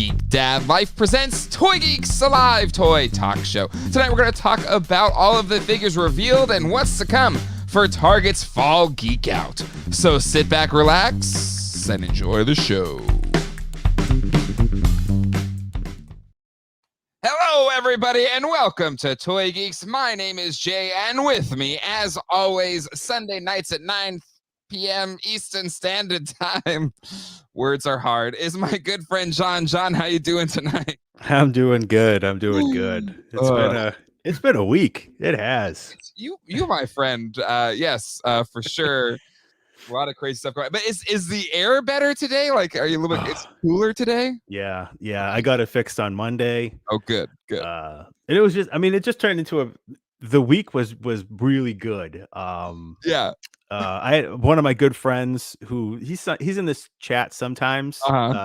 Geek Dad Life presents Toy Geeks, a live toy talk show. Tonight we're going to talk about all of the figures revealed and what's to come for Target's Fall Geek Out. So sit back, relax, and enjoy the show. Hello, everybody, and welcome to Toy Geeks. My name is Jay, and with me, as always, Sunday nights at 9 p.m. Eastern Standard Time. Words are hard. Is my good friend John. John, how you doing tonight? I'm doing good. It's been a week. It has. You, my friend. Yes, for sure. A lot of crazy stuff going on. But is the air better today? Like, are you a little bit? It's cooler today. Yeah. I got it fixed on Monday. Oh, good. And it was just. I mean, it just turned into the week was really good. Yeah. I had one of my good friends who he's in this chat sometimes.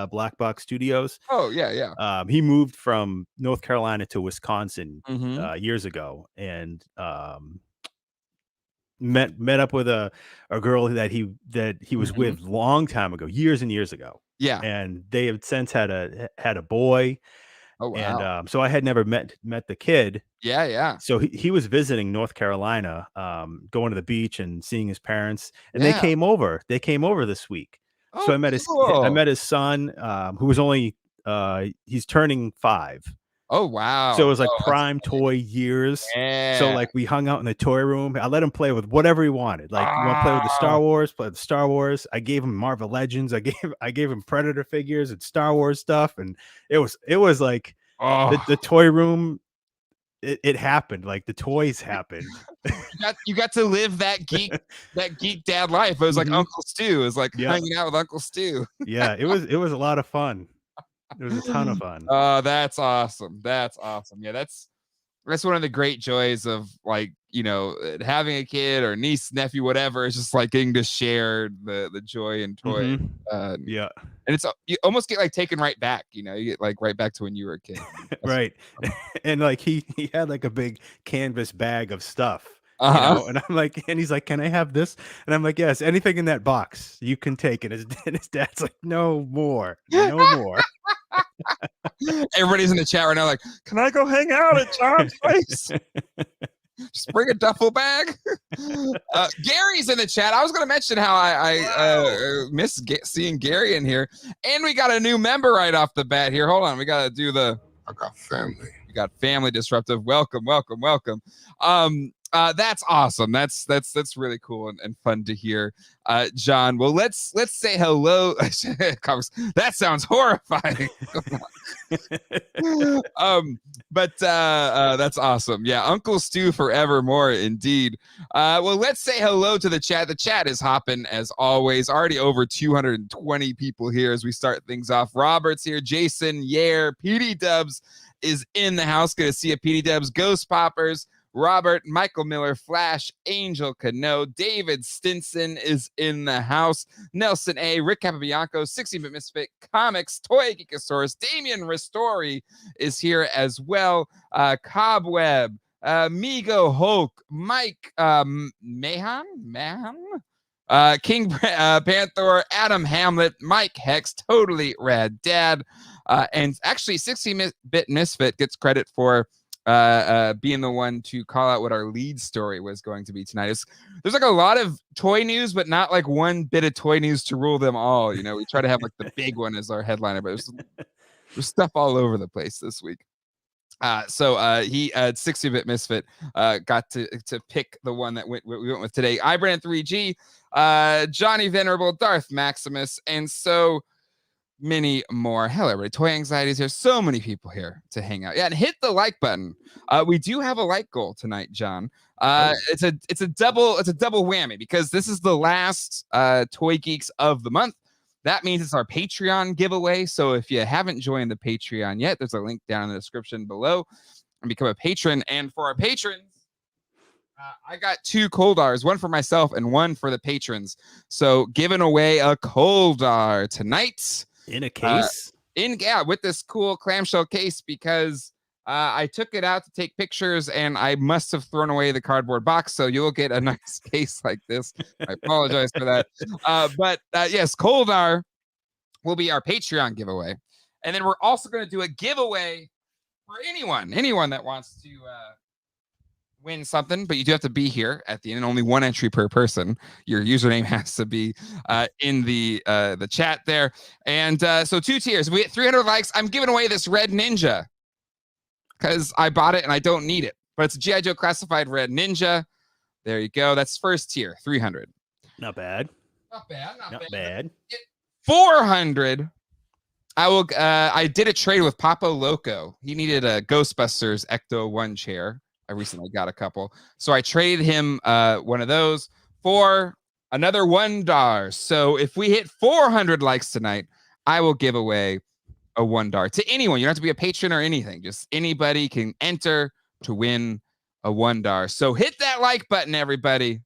Black Box Studios. Oh yeah. He moved from North Carolina to Wisconsin years ago, and met up with a girl that he was with long time ago, years and years ago. Yeah. And they have since had a boy. Oh wow. And so I had never met the kid. Yeah. So he was visiting North Carolina, going to the beach and seeing his parents, and they came over this week. Oh, so I met his son, who was only he's turning 5. Oh wow. So it was like prime toy years. Yeah. So like we hung out in the toy room. I let him play with whatever he wanted. Like you want to play with the Star Wars, play with the Star Wars. I gave him Marvel Legends. I gave him Predator figures and Star Wars stuff. And it was like the toy room. It happened. Like the toys happened. You got to live that geek dad life. It was like Uncle Stu. It was like hanging out with Uncle Stu. Yeah, it was a lot of fun. It was a ton of fun. Oh, that's awesome. Yeah, that's one of the great joys of, like, you know, having a kid or niece, nephew, whatever. It's just like getting to share the joy and toy. Yeah. And it's, you almost get like taken right back, you know, you get like right back to when you were a kid. Right. And like he had like a big canvas bag of stuff. You know? And I'm like, and he's like, can I have this? And I'm like, yes, anything in that box you can take. And his dad's like, no more. Everybody's in the chat right now like, can I go hang out at John's place? Just bring a duffel bag. Gary's in the chat. I was going to mention how I miss seeing Gary in here. And we got a new member right off the bat here. Hold on. We got to do I got family. We got family disruptive. Welcome. That's awesome. That's really cool and fun to hear. John, well, let's say hello. That sounds horrifying. But that's awesome. Yeah, Uncle Stu forevermore, indeed. Well, let's say hello to the chat. The chat is hopping as always. Already over 220 people here as we start things off. Robert's here. Jason, Yair, PD Dubs is in the house. Good to see you, PD Dubs. Ghost Poppers. Robert, Michael Miller, Flash, Angel Cano, David Stinson is in the house. Nelson A, Rick Capabianco, 60-Bit Misfit Comics, Toy Geekosaurus, Damian Ristori is here as well. Cobweb, Migo Hulk, Mike Mahan, King Panther, Adam Hamlet, Mike Hex, Totally Rad Dad, and actually 60-Bit Misfit gets credit for being the one to call out what our lead story was going to be tonight. There's like a lot of toy news, but not like one bit of toy news to rule them all. You know, we try to have like the big one as our headliner, but there's stuff all over the place this week. So he 60-Bit Misfit got to pick the one that we went with today. iBrand 3G, Johnny Venerable, Darth Maximus, and so many more. Hello, everybody. Toy Anxiety is here. So many people here to hang out. Yeah, and hit the like button. We do have a like goal tonight, John. It's a double whammy because this is the last Toy Geeks of the month. That means it's our Patreon giveaway. So if you haven't joined the Patreon yet, there's a link down in the description below and become a patron. And for our patrons, I got 2 Coldars, one for myself and one for the patrons. So giving away a Coldar tonight. In a case? With this cool clamshell case because I took it out to take pictures and I must have thrown away the cardboard box. So you'll get a nice case like this. I apologize for that. But yes, Coldar will be our Patreon giveaway. And then we're also going to do a giveaway for anyone that wants to win something, but you do have to be here at the end. Only one entry per person. Your username has to be in the chat there. And so 2 tiers. We hit 300 likes. I'm giving away this red ninja because I bought it and I don't need it. But it's a G.I. Joe classified red ninja. There you go. That's first tier, 300. Not bad. Not bad. Not bad. 400. I did a trade with Papo Loco. He needed a Ghostbusters Ecto 1 chair. I recently got a couple. So I traded him one of those for another $1. So if we hit 400 likes tonight, I will give away a $1 to anyone. You don't have to be a patron or anything. Just anybody can enter to win a $1. So hit that like button, everybody.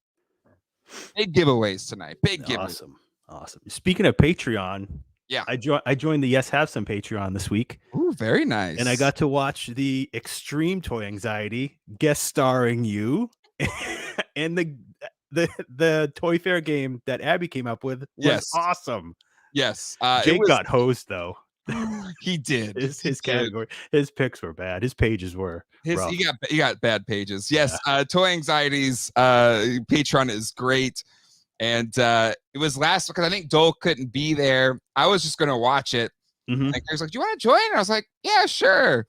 Big giveaways tonight. Big giveaways. Awesome. Speaking of Patreon, yeah, I joined the Yes Have Some Patreon this week. Ooh, very nice. And I got to watch the Extreme Toy Anxiety guest starring you and the Toy Fair game that Abby came up with was awesome. Yes. Jake got hosed though. He did. His category. His picks were bad. His pages were rough. He got bad pages. Yes. Yeah. Toy Anxiety's Patreon is great. And it was last because I think Dole couldn't be there. I was just gonna watch it. Like, he was like, "Do you want to join?" And I was like, "Yeah, sure."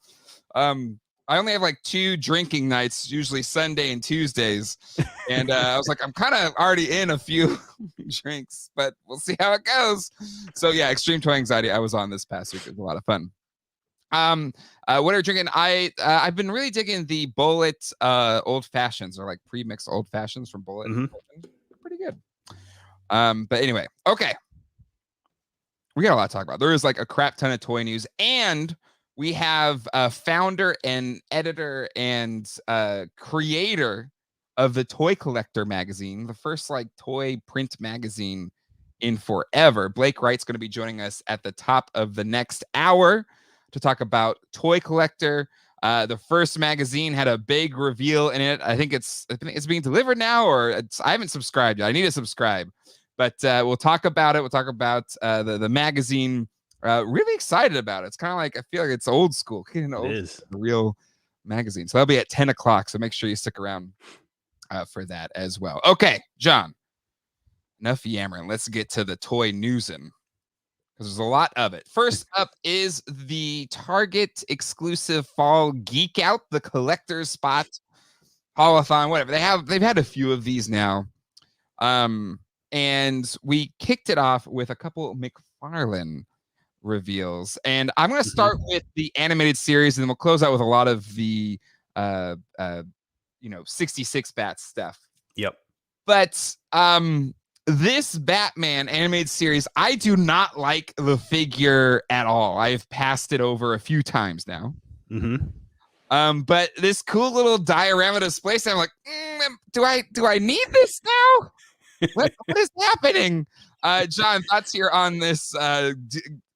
I only have like 2 drinking nights, usually Sunday and Tuesdays, and I was like, I'm kind of already in a few drinks, but we'll see how it goes. So yeah, Extreme Toy Anxiety. I was on this past week. It was a lot of fun. What are you drinking? I've been really digging the Bullet old fashions, or like pre-mixed old fashions from Bullet. They're pretty good. But anyway, okay. We got a lot to talk about. There is like a crap ton of toy news, and we have a founder and editor and creator of the Toy Collector magazine, the first like toy print magazine in forever. Blake Wright's going to be joining us at the top of the next hour to talk about Toy Collector. The first magazine had a big reveal in it. I think it's being delivered now, or I haven't subscribed yet. I need to subscribe. But we'll talk about it. We'll talk about the magazine. Really excited about it. It's kind of like, I feel like it's old school. It is a real magazine. So that'll be at 10 o'clock. So make sure you stick around for that as well. Okay, John. Enough yammering. Let's get to the toy newsin', because there's a lot of it. First up is the Target exclusive fall Geek Out, the collector's spot, haulathon, whatever. They've had a few of these now. And we kicked it off with a couple McFarlane reveals. And I'm going to start with the animated series, and then we'll close out with a lot of the 66 bat stuff. Yep. But this Batman animated series, I do not like the figure at all. I've passed it over a few times now. But this cool little diorama display, I'm like, do I need this now? What is happening? John, thoughts here on this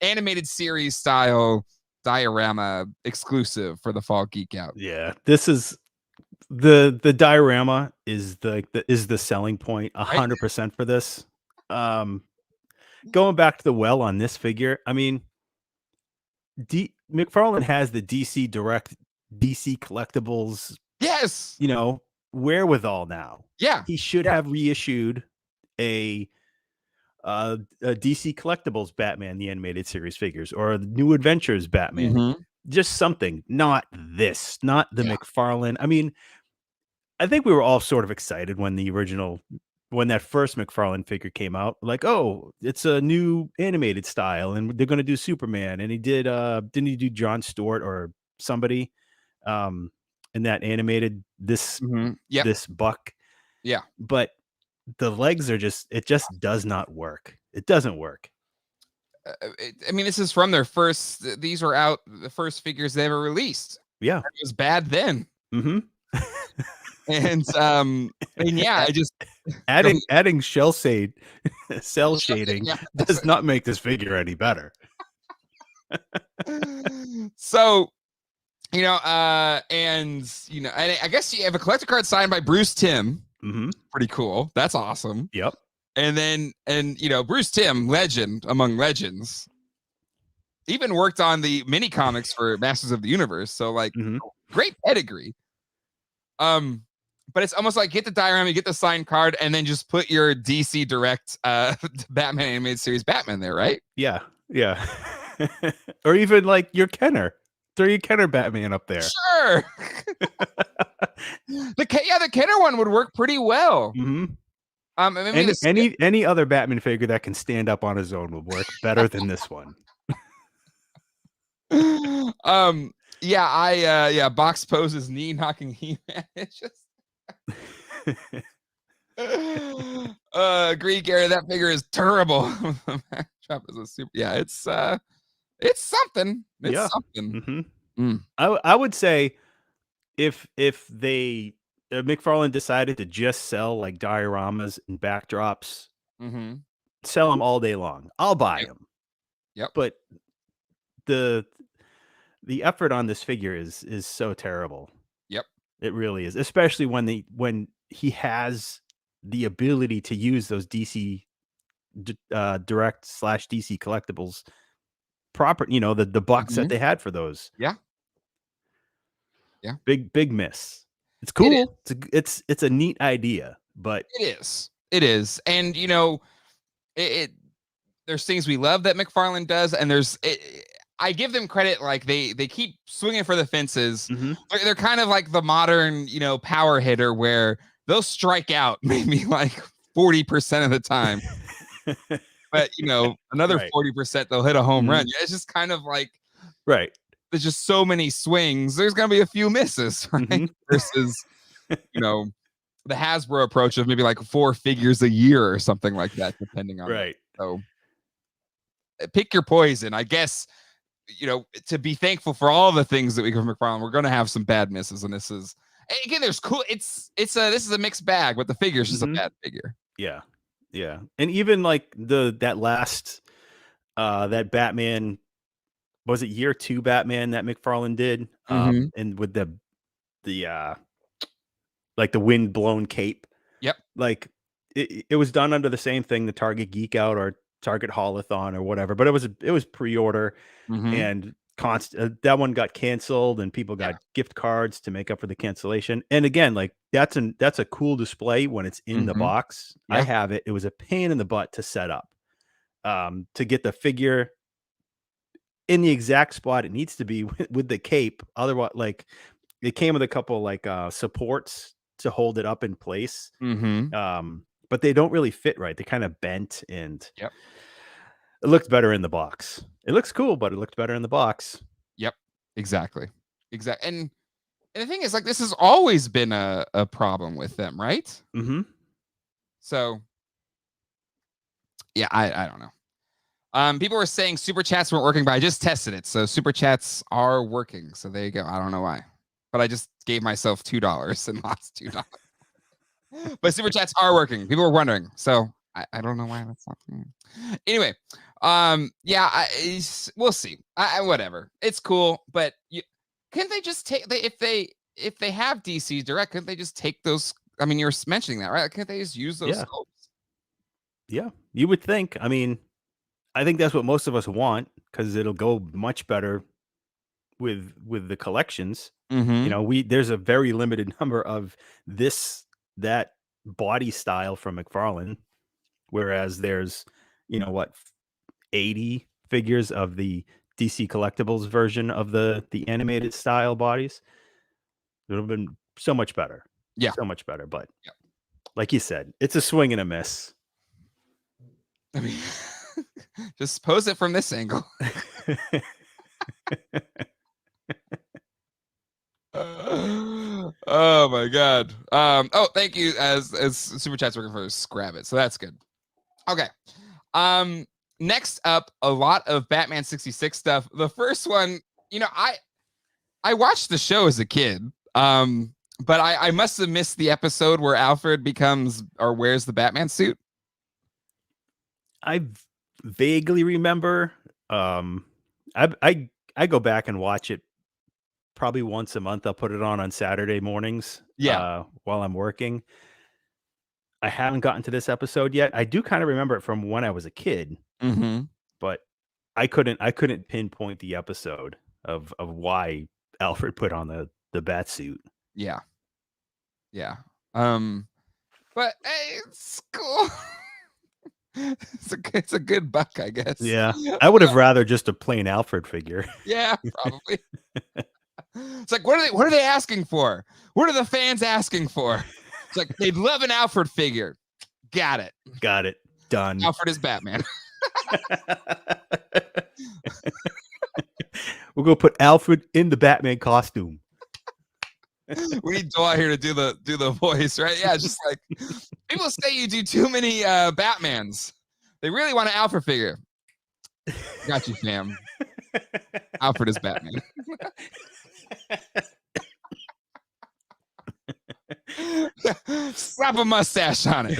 animated series style diorama exclusive for the fall Geek Out? Yeah, this is the diorama is the selling point 100% for this. Going back to the well on this figure, I mean, McFarlane has the DC collectibles. Yes, wherewithal now. Yeah, he should have reissued a DC collectibles Batman the animated series figures, or the New Adventures Batman. Just something, not this, not the McFarlane. I mean, I think we were all sort of excited when that first McFarlane figure came out, like, oh, it's a new animated style and they're going to do Superman. And he did didn't he do Jon Stewart or somebody in that animated this buck? Yeah, but the legs are it just does not work. It doesn't work. I mean, this is from their first, these were out, the first figures they ever released. Yeah. It was bad then. And yeah, I just adding cell shading does not make this figure any better. So, I guess you have a collector card signed by Bruce Timm. Pretty cool. That's awesome. Yep. And then, Bruce Timm, legend among legends. even worked on the mini comics for Masters of the Universe. So like, Mhm. great pedigree. But it's almost like get the diorama, get the signed card, and then just put your DC Direct Batman animated series Batman there, right? Yeah, yeah. Or even like your Kenner. Throw your Kenner Batman up there. Sure. The Kenner one would work pretty well. Mhm. Maybe Any other Batman figure that can stand up on his own would work better than this one. yeah, Box Pose's knee knocking He-Man. It's just agree, Gary. That figure is terrible. The matchup is a super. Yeah, it's something. It's Yeah. something. Mhm. I would say if they McFarlane decided to just sell like dioramas and backdrops, Mm-hmm. sell them all day long. I'll buy Yep. them. Yep. But the effort on this figure is so terrible. Yep. It really is, especially when he has the ability to use those DC Direct / DC collectibles proper. You know, the bucks that Mhm. they had for those. Yeah. Yeah. Big miss. It's It is. cool. It's a neat idea, but It is. It is. And you know, it there's things we love that McFarlane does, and I give them credit. Like they keep swinging for the fences. Mhm. They're kind of like the modern, power hitter where they'll strike out maybe like 40% of the time, but another Right. 40% they'll hit a home run. Mhm. It's just kind of like Right. there's just so many swings. There's gonna be a few misses, right? Mhm. Versus the Hasbro approach of maybe like 4 figures a year or something like that, depending on Right. so pick your poison. I guess, to be thankful for all the things that we get from McFarlane, we're gonna have some bad misses, and this is again, there's cool. This is a mixed bag, but the figure is just a Mhm. bad figure. Yeah. Yeah. And even like that last that Batman, was it year 2 Batman that McFarlane did? Mhm. And with the like the wind blown cape. Yep. Like it was done under the same thing, the Target Geek Out or Target Haulathon or whatever, but it was pre-order Mhm. and that one got canceled and people Yeah. got gift cards to make up for the cancellation. And again, like that's a cool display when it's in the Mhm. box. I Yeah. have it. It was a pain in the butt to set up. To get the figure in the exact spot it needs to be with the cape. Otherwise, like it came with a couple like supports to hold it up in place. Mhm. But they don't really fit right. They kind of bent and Yep. it looked better in the box. It looks cool, but it looked better in the box. Yep. Exactly. Exactly. And the thing is, like, this has always been a problem with them, right? Mm-hmm. So yeah, I don't know. People were saying super chats weren't working, but I just tested it. So super chats are working. So there you go. I don't know why, but I just gave myself $2 and lost $2. But super chats are working. People were wondering. So I don't know why that's not. Anyway, yeah, we'll see. Whatever. It's cool, but can't they just take if they have DC Direct? Couldn't they just take those? I mean, you're mentioning that, right? Can't they just use those Yeah. sculpts? Yeah. You would think. I mean, I think that's what most of us want because it'll go much better with the collections. You Mm-hmm. know, there's a very limited number of that body style from McFarlane, whereas there's, what, 80 figures of the DC Collectibles version of the animated style bodies. It would have been so much better. Yeah. So much better. But Yeah. like you said, it's a swing and a miss. I mean, just pose it from this angle. Oh my god. Oh, thank you as super chat's working for Scrab it. So that's good. Okay. Um Next up, a lot of Batman 66 stuff. The first one, I watched the show as a kid. But I must have missed the episode where Alfred becomes or wears the Batman suit. I vaguely remember. Um, I go back and watch it probably once a month. I'll put it on Saturday mornings, Yeah. while I'm working. I haven't gotten to this episode yet. I do kind of remember it from when I was a kid, Mm-hmm. but I couldn't pinpoint the episode of why Alfred put on the bat suit. Yeah. Yeah. But hey, it's cool. It's a good buck, I guess. Yeah, I would have rather just a plain Alfred figure. Yeah, probably. It's like, what are they asking for? What are the fans asking for? It's like, they'd love an Alfred figure. Got it. Got it. Done. Alfred is Batman. We're gonna put Alfred in the Batman costume. We need Joel here to do the voice, right? Yeah, just like people say you do too many Batmans. They really want an Alfred figure. Got you, fam. Alfred is Batman. Slap a mustache on it.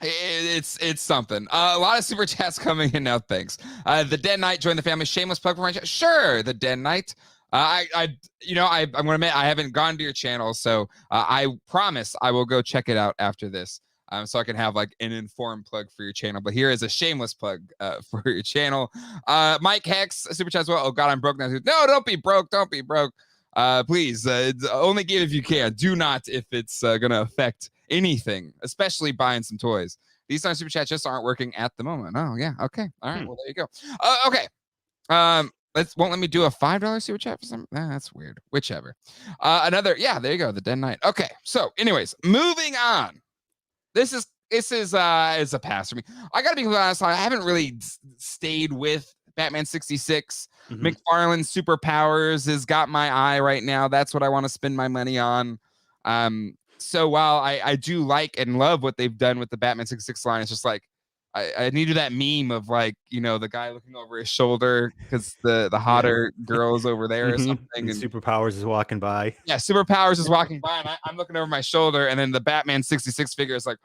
It's something. A lot of super chats coming in now. Thanks. The Den Knight joined the family. Shameless plug for my channel. Sure, the Den Knight. I'm gonna admit I haven't gone to your channel, so I promise I will go check it out after this, so I can have like an informed plug for your channel. But here is a shameless plug for your channel. Mike Hex super chats. Well, oh God, I'm broke now. No, don't be broke. Don't be broke. Please, only give if you can. Do not if it's gonna affect anything, especially buying some toys. These times super chats just aren't working at the moment. Oh yeah, okay, all right. Well, there you go. Okay. Won't let me do a $5 super chat for some. That's weird. Whichever. Another. Yeah, there you go. The Den Knight. Okay. So, anyways, moving on. This is a pass for me. I gotta be honest. I haven't really stayed with Batman 66. McFarlane Superpowers has got my eye right now. That's what I want to spend my money on. So while I do like and love what they've done with the Batman 66 line, it's just like I needed that meme of like, the guy looking over his shoulder because the hotter girl is over there or something. And Superpowers is walking by. Yeah, Superpowers is walking by, and I'm looking over my shoulder, and then the Batman 66 figure is like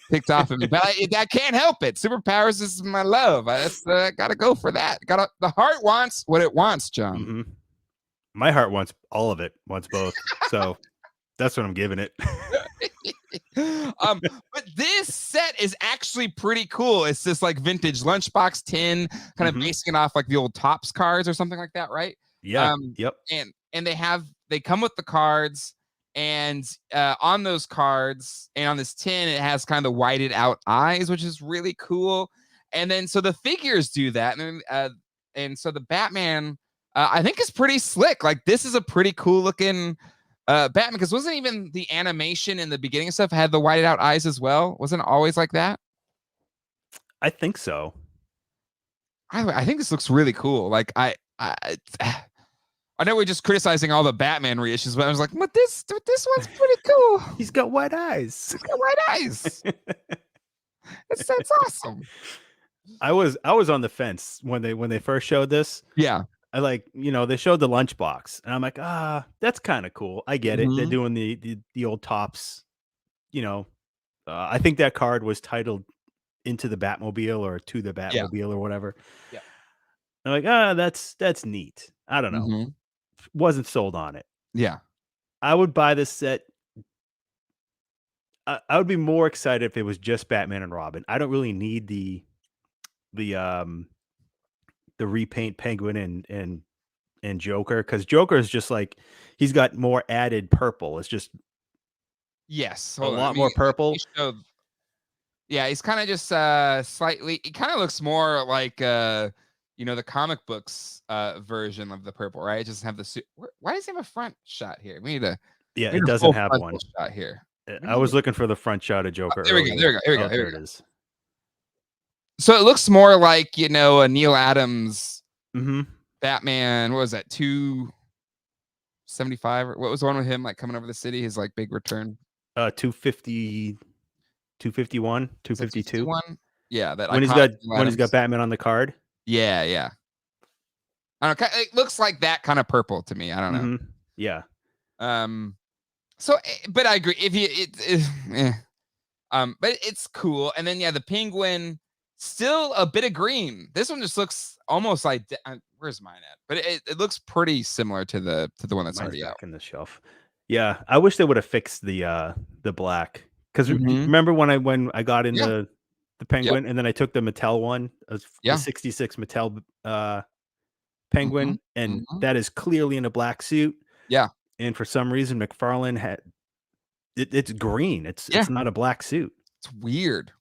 picked off of me. But I can't help it. Superpowers is my love. I gotta go for that. The heart wants what it wants, John. My heart wants all of it. Wants both. So that's what I'm giving it. But this set is actually pretty cool. It's this like vintage lunchbox tin, kind of basing it off like the old Topps cards or something like that, right? Yeah. Yep. And they come with the cards, and on those cards and on this tin, it has kind of the whited out eyes, which is really cool. And then so the figures do that, and so the Batman, I think is pretty slick. Like this is a pretty cool looking Batman, because wasn't even the animation in the beginning stuff had the whited out eyes as well? Wasn't it always like that? I think so. I think this looks really cool. Like I know we're just criticizing all the Batman reissues, but I was like, but this one's pretty cool. He's got white eyes. He's got white eyes. That's awesome. I was on the fence when they first showed this. Yeah. I they showed the lunchbox, and I'm like, that's kind of cool. I get it. They're doing the old Topps. I think that card was titled Into the Batmobile or To the Batmobile or whatever. Yeah. I'm like, that's neat. I don't know. Wasn't sold on it. Yeah. I would buy this set. I would be more excited if it was just Batman and Robin. I don't really need the repaint Penguin and Joker, because Joker is just like, he's got more added purple. It's just a lot more purple. Yeah, he's kind of just slightly. He kind of looks more like the comic books version of the purple, right? It doesn't have the suit. Why does he have a front shot here? We need to. Yeah, it doesn't have one shot here. I was looking for the front shot of Joker. There we go. There it is. So it looks more like a Neil Adams Batman. What was that? 275 or what was the one with him like coming over the city? His like big return. 250, 251, 252. Yeah, that when he's got Batman on the card. Yeah. I don't know. It looks like that kind of purple to me. I don't know. Yeah. So, but I agree. But it's cool. And then the Penguin. Still a bit of green. This one just looks almost like where's mine at? But it looks pretty similar to the one that's already out in the shelf. Yeah, I wish they would have fixed the black because Mm-hmm. remember when I got in Yeah. the Yep. penguin and then I took the Mattel one, the Yeah. 66 Mattel Mm-hmm. penguin, and Mm-hmm. that is clearly in a black suit, Yeah. and for some reason McFarlane had it's green. Yeah. It's not a black suit. It's weird.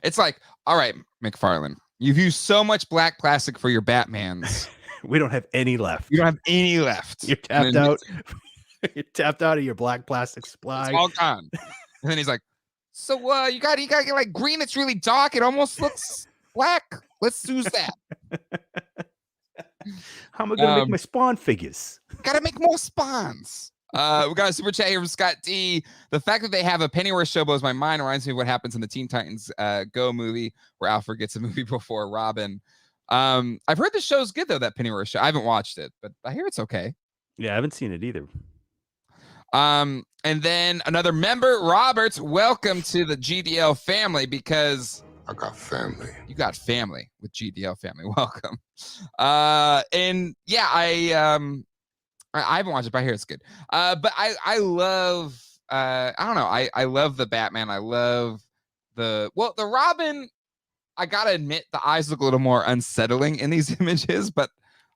It's like, all right, McFarlane, you've used so much black plastic for your Batmans. We don't have any You left. don't have any left. You're And tapped then out. You're tapped out of your black plastic it's supply. all gone. And then he's like, so you gotta get like green, it's really dark. It almost looks black. Let's use that. How am I gonna make Um, my Spawn figures? Gotta make more spawns. We got a super chat here from Scott D. The fact that they have a Pennyworth show blows my mind. Reminds me of what happens in the Teen Titans Go movie, where Alfred gets a movie before Robin. I've heard the show's good though. That Pennyworth show. I haven't watched it, but I hear it's okay. Yeah, I haven't seen it either. And then another member, Roberts. Welcome to the GDL family because I got family. you got family with GDL family. Welcome. And yeah, I haven't watched it, but I hear it's good. But I love I don't know. I love the Batman. I love the Robin. I gotta admit the eyes look a little more unsettling in these images, but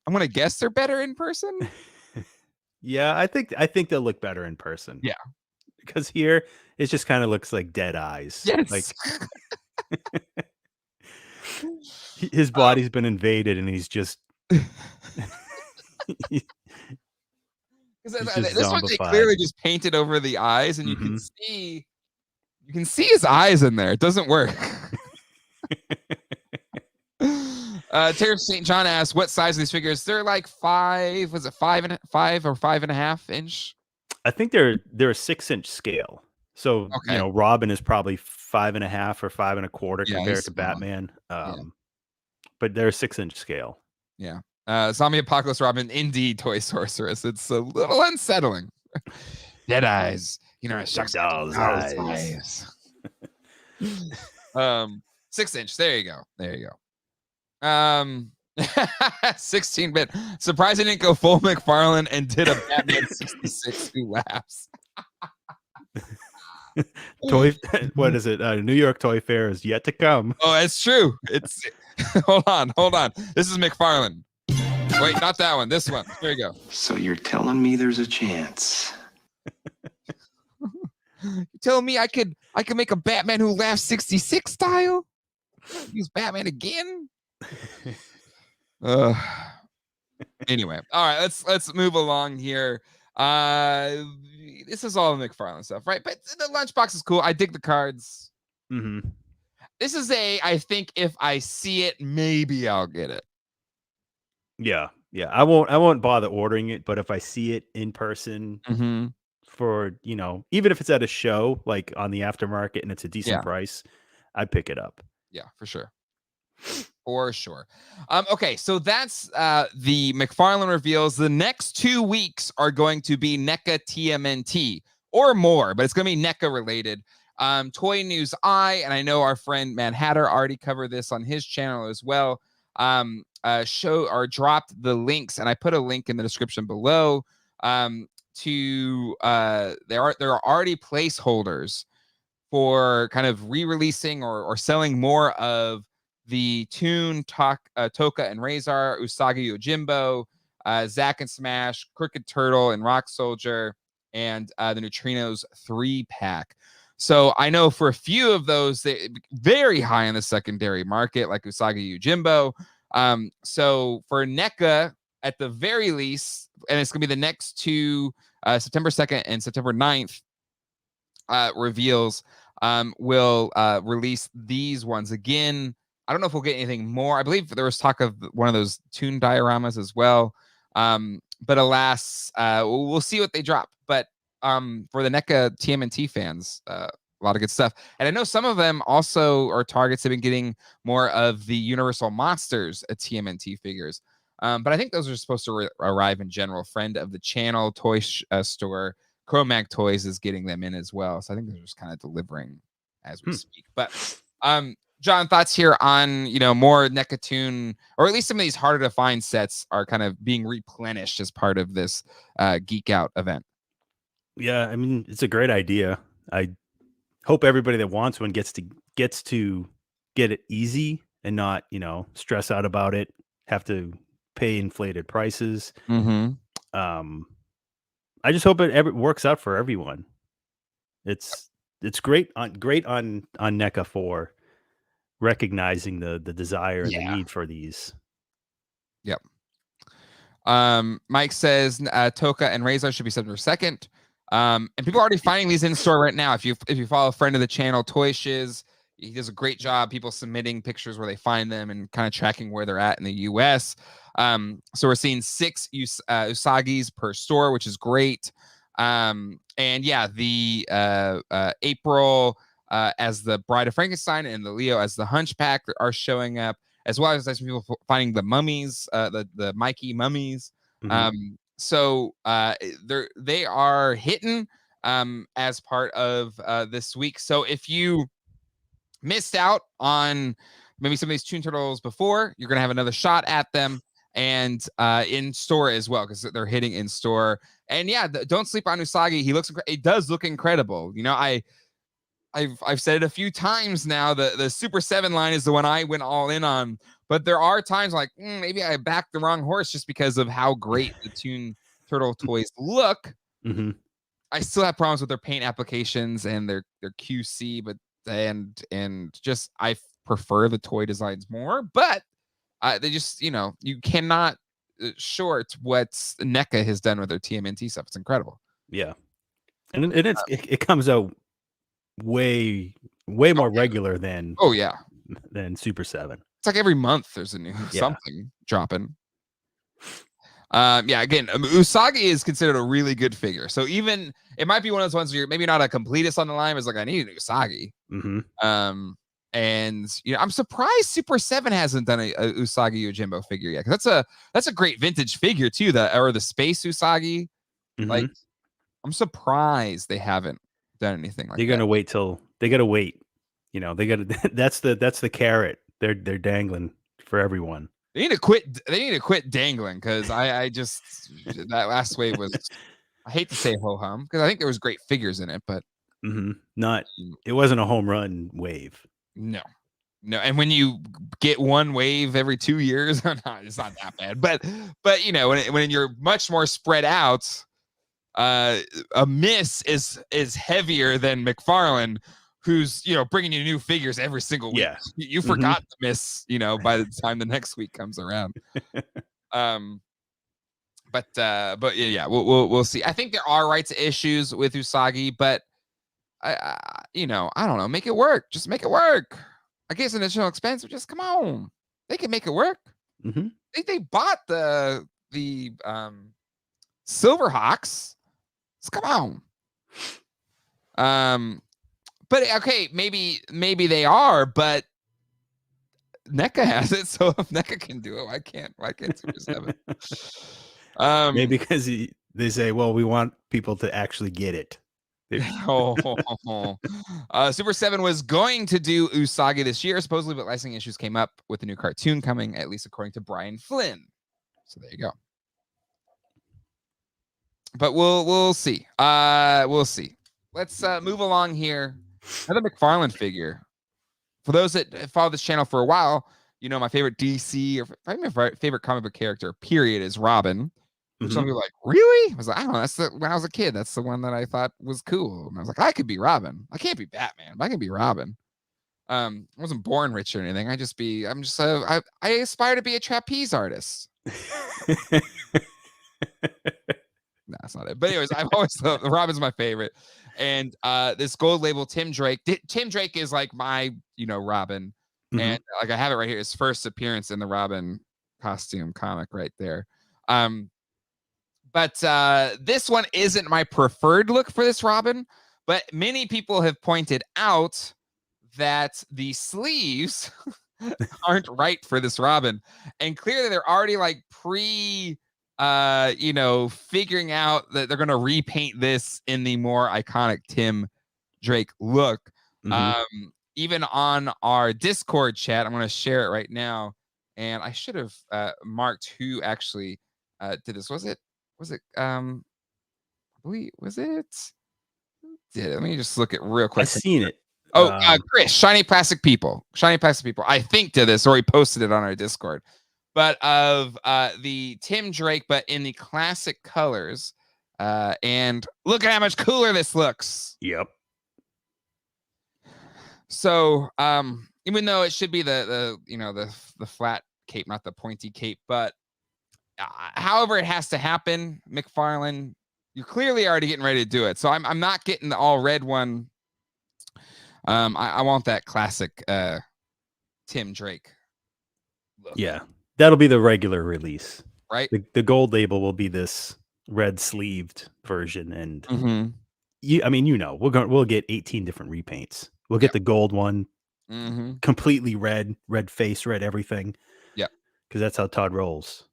I'm gonna guess they're better in person. Yeah, I think they'll look better in person. Yeah. Because here it just kind of looks like dead eyes. Yes. Like his body's been invaded and he's just This just one they zombified. clearly just painted over the eyes, and you Mhm. can see his eyes in there. It doesn't work. Terry St. John asks, what size are these figures? They're like 5, was it 5 or 5.5 inch? I think they're a 6-inch scale. So Okay. Robin is probably 5.5 or 5.25 Yeah, compared he's to small. Batman. But they're a 6-inch scale. Yeah. Zombie Apocalypse Robin, indeed, Toy Sorceress. It's a little unsettling. Dead eyes. Doll's eyes. 6-inch. There you go. 16-bit. Surprised they didn't go full McFarlane and did a Batman 66 who laughs. What is it? New York Toy Fair is yet to come. Oh, it's true. It's hold on. This is McFarlane. Wait, not that one. This one. There you go. So you're telling me there's a chance? You telling me I could make a Batman who laughs 66 style? Use Batman again? Anyway, all right, let's move along here. This is all McFarlane stuff, right? But the lunchbox is cool. I dig the cards. Mm-hmm. This is I think if I see it, maybe I'll get it. Yeah. I won't bother ordering it, but if I see it in person for, even if it's at a show, like on the aftermarket and it's a decent price, I'd pick it up. Yeah, for sure. For sure. Okay, so that's the McFarlane reveals. The next 2 weeks are going to be NECA TMNT or more, but it's going to be NECA related. Toy News and I know our friend Mad Hatter already covered this on his channel as well. Dropped the links, and I put a link in the description below to there are already placeholders for kind of re-releasing or selling more of the Toon, Toka and Razor, Usagi Yojimbo, Zack and Smash, Crooked Turtle and Rock Soldier, and the Neutrinos 3-pack. So I know for a few of those, they very high in the secondary market, like Usagi Yojimbo. So for NECA, at the very least, and it's going to be the next 2, September 2nd and September 9th reveals, will release these ones again. I don't know if we'll get anything more. I believe there was talk of one of those Toon dioramas as well. But alas, we'll see what they drop. But for the NECA TMNT fans, a lot of good stuff. And I know some of them also are targets have been getting more of the Universal Monsters TMNT figures. But I think those are supposed to arrive in general. Friend of the channel, toy store, Chromag Toys is getting them in as well. So I think they're just kind of delivering as we speak. But John, thoughts here on, more NECA Toon, or at least some of these harder to find sets are kind of being replenished as part of this Geek Out event. Yeah, I mean, it's a great idea. I hope everybody that wants one gets to get it easy and not, stress out about it, have to pay inflated prices. Mm-hmm. Um, I just hope it works out for everyone. It's great on NECA for recognizing the desire and the Yeah. need for these. Yep. Mike says Toka and Razor should be September 2nd. And people are already finding these in store right now. If you follow a friend of the channel, Toy Shiz, he does a great job. People submitting pictures where they find them and kind of tracking where they're at in the US. So we're seeing 6 Usagis per store, which is great. And yeah, the April as the Bride of Frankenstein and the Leo as the Hunchback are showing up, as well as people finding the mummies, the Mikey mummies. Mhm. So they are hitting as part of this week. So if you missed out on maybe some of these Toon Turtles before, you're gonna have another shot at them, and in store as well, because they're hitting in store. And yeah, don't sleep on Usagi. It does look incredible. I've said it a few times now. The Super 7 line is the one I went all in on, but there are times like maybe I backed the wrong horse just because of how great the Toon Turtle toys look. Mhm. I still have problems with their paint applications and their QC, but and just I prefer the toy designs more. But they just you cannot short what NECA has done with their TMNT stuff. It's incredible. Yeah. And it comes out way more regular Oh yeah, than Super 7. it's like every month there's a new Yeah. something dropping. Yeah, again, Usagi is considered a really good figure. So even it might be one of those ones where you're maybe not a completist on the line, but it's like I need an Usagi. Mhm. And I'm surprised Super 7 hasn't done a Usagi Yojimbo figure yet. Because that's a great vintage figure too, the space Usagi. Like, Mhm. I'm surprised they haven't done anything like They're that. gonna wait till they gotta wait. They gotta that's the carrot they're dangling for everyone. They need to quit dangling, because I just that last wave was, I hate to say ho hum, because I think there was great figures in it, but Mhm. It wasn't a home run wave. no. No, and when you get one wave every 2 years, it's not that bad. But when you're much more spread out, a miss is heavier than McFarlane, who's bringing you new figures every single week. Yeah. You Mhm. forgot to miss, by the time the next week comes around. Um, but yeah, we'll see. I think there are rights issues with Usagi, but I don't know. Make it work. Just make it work. I guess an additional expense, but just come on. They can make it work. Mhm. They bought the Silverhawks. Just come on. But okay, maybe they are, but NECA has it, so if NECA can do it, why can't Super 7? Maybe because they say, "Well, we want people to actually get it." Oh, Super 7 was going to do Usagi this year, supposedly, but licensing issues came up with the new cartoon coming, at least according to Brian Flynn. So there you go. But we'll see. We'll see. Let's move along here. Another McFarlane figure. For those that follow this channel for a while, my favorite DC or probably my favorite comic book character, period, is Robin. Which some Mhm. people are like, really? I was like, I don't know. When I was a kid, that's the one that I thought was cool. And I was like, I could be Robin. I can't be Batman, but I can be Robin. I wasn't born rich or anything. I aspire to be a trapeze artist. No, that's not it. But anyways, I've always loved Robin's my favorite. And this gold label Tim Drake. Tim Drake is like my, Robin. And Mhm. like I have it right here, his first appearance in the Robin costume comic right there. But this one isn't my preferred look for this Robin, but many people have pointed out that the sleeves aren't right for this Robin. And clearly they're already like figuring out that they're gonna repaint this in the more iconic Tim Drake look. Mhm. Even on our Discord chat, I'm gonna share it right now. And I should have marked who actually did this. Was it believe was it? Let me just look at real quick. I've seen it. Oh, Chris, Shiny Plastic People. Shiny Plastic People, I think, did this, or he posted it on our Discord. But of the Tim Drake, but in the classic colors. And look at how much cooler this looks. Yep. So, even though it should be the flat cape, not the pointy cape, but however it has to happen, McFarlane, you're clearly already getting ready to do it. So I'm not getting the all red one. I want that classic Tim Drake look. Yeah, that'll be the regular release, right? The gold label will be this red sleeved version, and we'll get 18 different repaints. We'll get the gold one, completely red face, red everything. Yeah, because that's how Todd rolls.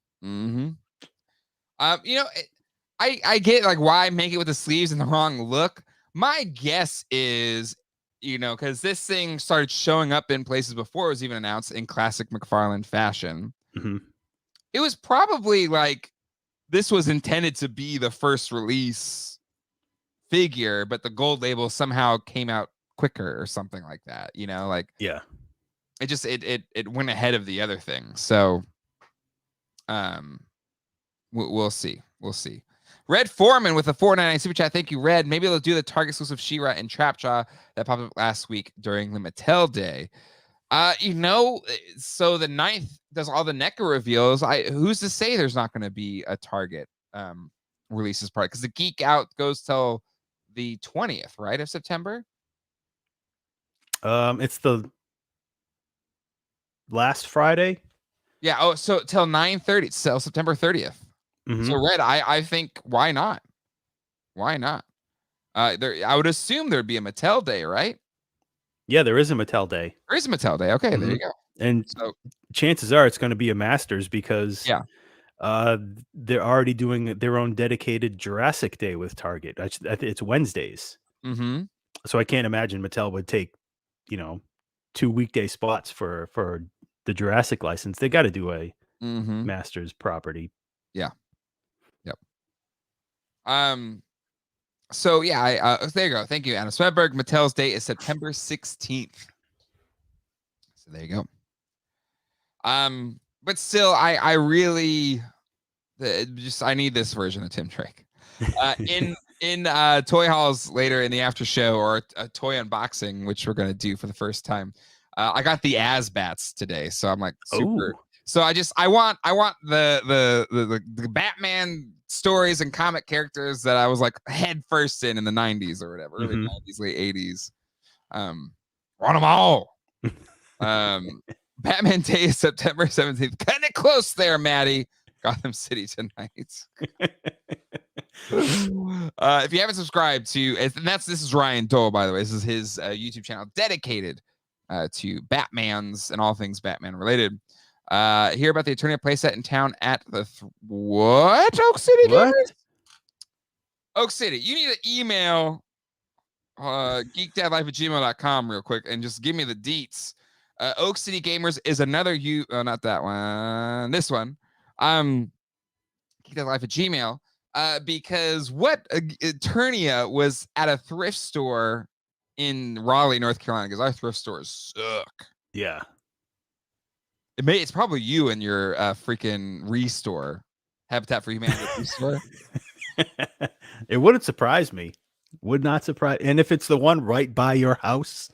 I get like why make it with the sleeves and the wrong look. My guess is, because this thing started showing up in places before it was even announced in classic McFarlane fashion. It was probably like this was intended to be the first release figure, but the gold label somehow came out quicker or something like that. It just it went ahead of the other thing. So we'll see. Red Foreman with a $4.99 super chat. Thank you, Red. Maybe they'll do the Target exclusive She-Ra and Trapjaw that popped up last week during the Mattel Day. So the 9th does all the NECA reveals. Who's to say there's not going to be a Target releases part? Because the Geek Out goes till the 20th, right, of September. It's the last Friday. Yeah. Oh, so till 9/30, so September 30th. So Red, I think why not? I would assume there'd be a Mattel Day, right? Yeah, there is a Mattel Day. There is a Mattel Day. Okay, there you go. And so chances are it's going to be a Masters because they're already doing their own dedicated Jurassic Day with Target. It's Wednesdays. So I can't imagine Mattel would take 2 weekday spots for the Jurassic license. They got to do a Masters property. Yeah. Yep. So yeah, there you go. Thank you, Anna Swedberg. Mattel's date is September 16th. So there you go. But still, I really I need this version of Tim Drake. In Toy Halls later in the after show, or a toy unboxing, which we're gonna do for the first time. I got the Asbats today, so I'm like super. So I want the Batman stories and comic characters that I was like head first in the 90s or whatever, early 90s, late 80s. Want them all. Batman Day is September 17th. Cutting it close there, Maddie. Gotham City tonight. If you haven't subscribed to, this is Ryan Dole, by the way. This is his YouTube channel dedicated to Batmans and all things Batman related. Hear about the Eternia playset in town at the what? Oak City? What? Oak City. You need to email geekdadlife@gmail.com real quick and just give me the deets. Oak City Gamers is another not that one. This one. Geekdadlife@gmail. Because what Eternia was at a thrift store in Raleigh, North Carolina, because our thrift stores suck. Yeah. It's probably you and your freaking Restore, Habitat for Humanity Restore. It wouldn't surprise me. Would not surprise. And if it's the one right by your house,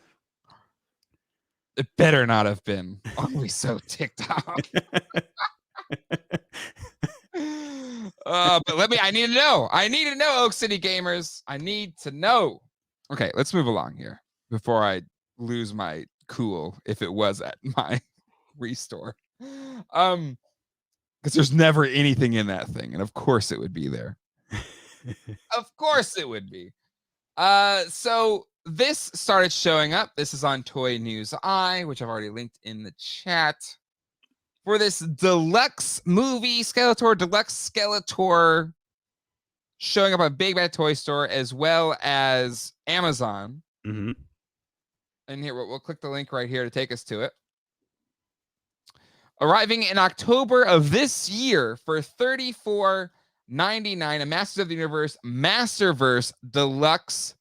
it better not have been. I'm so ticked off. But I need to know. I need to know, Oak City Gamers. I need to know. Okay, let's move along here before I lose my cool if it was at my Restore. Because there's never anything in that thing, and of course it would be there. Of course it would be. So this started showing up. This is on Toy News Eye, which I've already linked in the chat. For this deluxe movie, Deluxe Skeletor, showing up on Big Bad Toy Store as well as Amazon. And here, we'll click the link right here to take us to it. Arriving in October of this year for $34.99. $34.99, a Masters of the Universe Masterverse Deluxe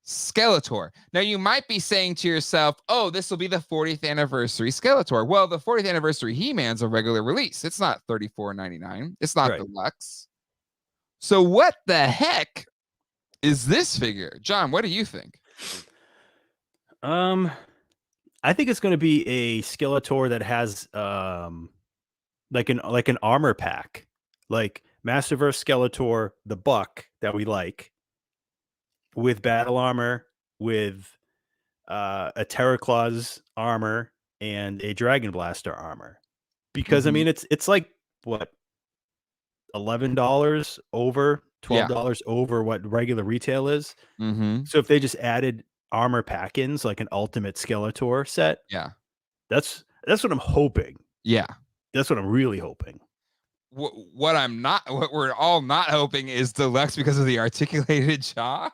Skeletor. Now, you might be saying to yourself, oh, this will be the 40th anniversary Skeletor. Well, the 40th anniversary He-Man's a regular release. It's not $34.99. It's not Right. deluxe. So what the heck is this figure? John, what do you think? I think it's going to be a Skeletor that has like an armor pack, like Masterverse Skeletor, the buck that we like, with battle armor, with a Terraclaws armor and a Dragon Blaster armor. Because I mean, it's like what, $11 over, $12 over what regular retail is. So if they just added armor pack-ins, like an Ultimate Skeletor set, that's what I'm hoping. That's what I'm really hoping. What we're all not hoping is Deluxe because of the articulated jaw.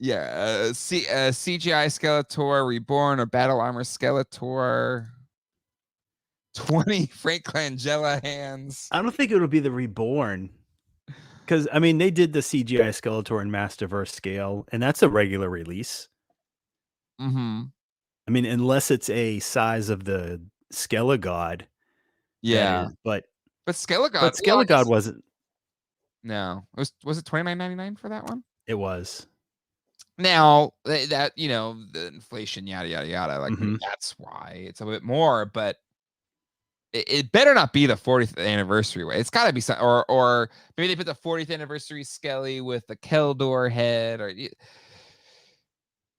CGI Skeletor Reborn or Battle Armor Skeletor. 20 Frank Langella hands. I don't think it'll be the Reborn, because I mean they did the CGI Skeletor in Masterverse scale, and that's a regular release. I mean, unless it's a size of the Skelegod. But Skelegod wasn't. No, was it $29.99 for that one? It was. Now that the inflation, yada yada yada, like that's why it's a bit more, but it better not be the 40th anniversary way. It's got to be some, or maybe they put the 40th anniversary Skelly with the Keldor head, or it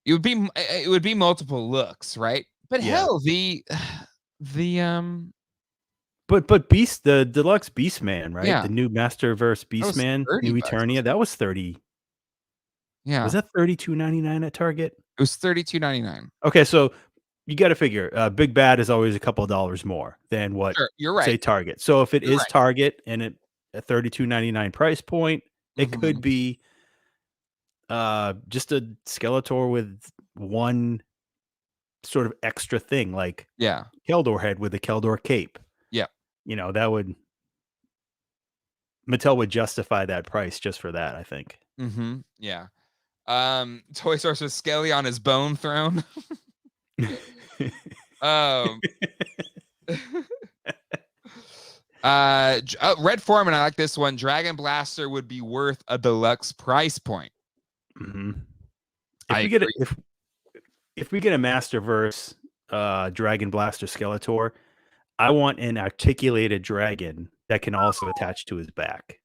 would be multiple looks, right? But hell, But Beast, the Deluxe Beastman, right? Yeah. The new Masterverse Beastman, New Eternia, that was 30. Yeah. Was that $32.99 at Target? It was $32.99. Okay, so you got to figure, Big Bad is always a couple of dollars more than what, you're right, say Target. So if it is Target and at a $32.99 price point, it could be just a Skeletor with one sort of extra thing, like Keldor head with a Keldor cape. That would, Mattel would justify that price just for that, I think. Toy Source with Skelly on his bone throne. Red Foreman, I like this one. Dragon Blaster would be worth a deluxe price point. If we get a Masterverse Dragon Blaster Skeletor, I want an articulated dragon that can also attach to his back.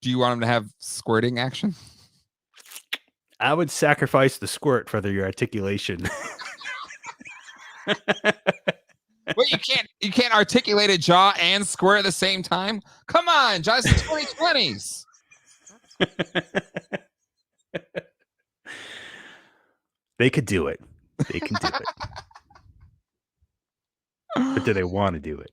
Do you want him to have squirting action? I would sacrifice the squirt for the articulation. Wait, you can't articulate a jaw and squirt at the same time? Come on, John, it's the 2020s. They could do it. They can do it. But do they want to do it?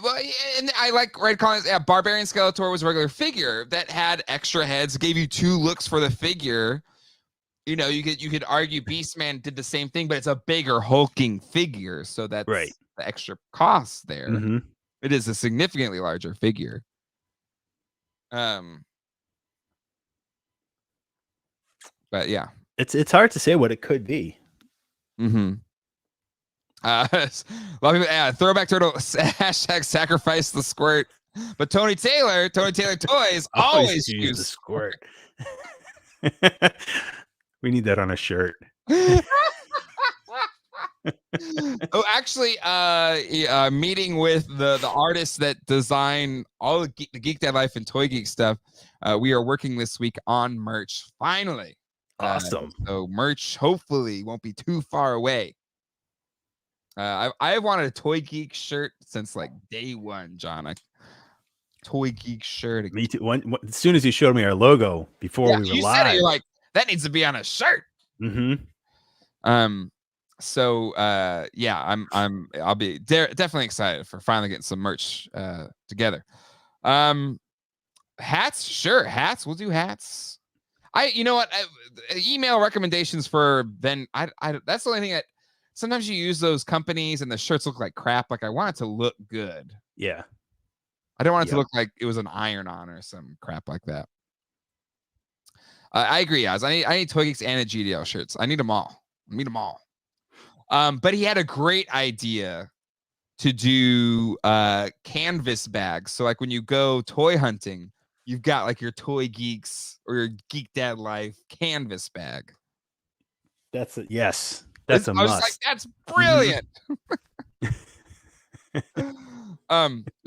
Well, and I like Red Collins. Yeah, Barbarian Skeletor was a regular figure that had extra heads, gave you two looks for the figure. You could argue Beastman did the same thing, but it's a bigger hulking figure, so that's the extra cost there. It is a significantly larger figure. But yeah, it's hard to say what it could be. A lot of people, Throwback Turtle hashtag sacrifice the squirt, but Tony Taylor Toys always use the squirt. We need that on a shirt. Oh, actually, meeting with the artists that design all the Geek Dead Life and Toy Geek stuff. We are working this week on merch. Finally, awesome. So merch hopefully won't be too far away. I've wanted a Toy Geek shirt since like day one, John. A Toy Geek shirt. Me too. As soon as you showed me our logo before we were you live, said it, you're like, that needs to be on a shirt. So I'll be definitely excited for finally getting some merch together. Hats, sure. Hats, we'll do hats. You know what? Email recommendations for then. I that's the only thing that sometimes you use those companies and the shirts look like crap. Like I want it to look good. Yeah. I don't want it to look like it was an iron-on or some crap like that. I agree, Oz. I need Toy Geeks and a GDL shirts. I need them all. I need them all. But he had a great idea to do canvas bags. So like when you go toy hunting, you've got like your Toy Geeks or your Geek Dad Life canvas bag. That's a yes. That's a I was must. like, that's brilliant.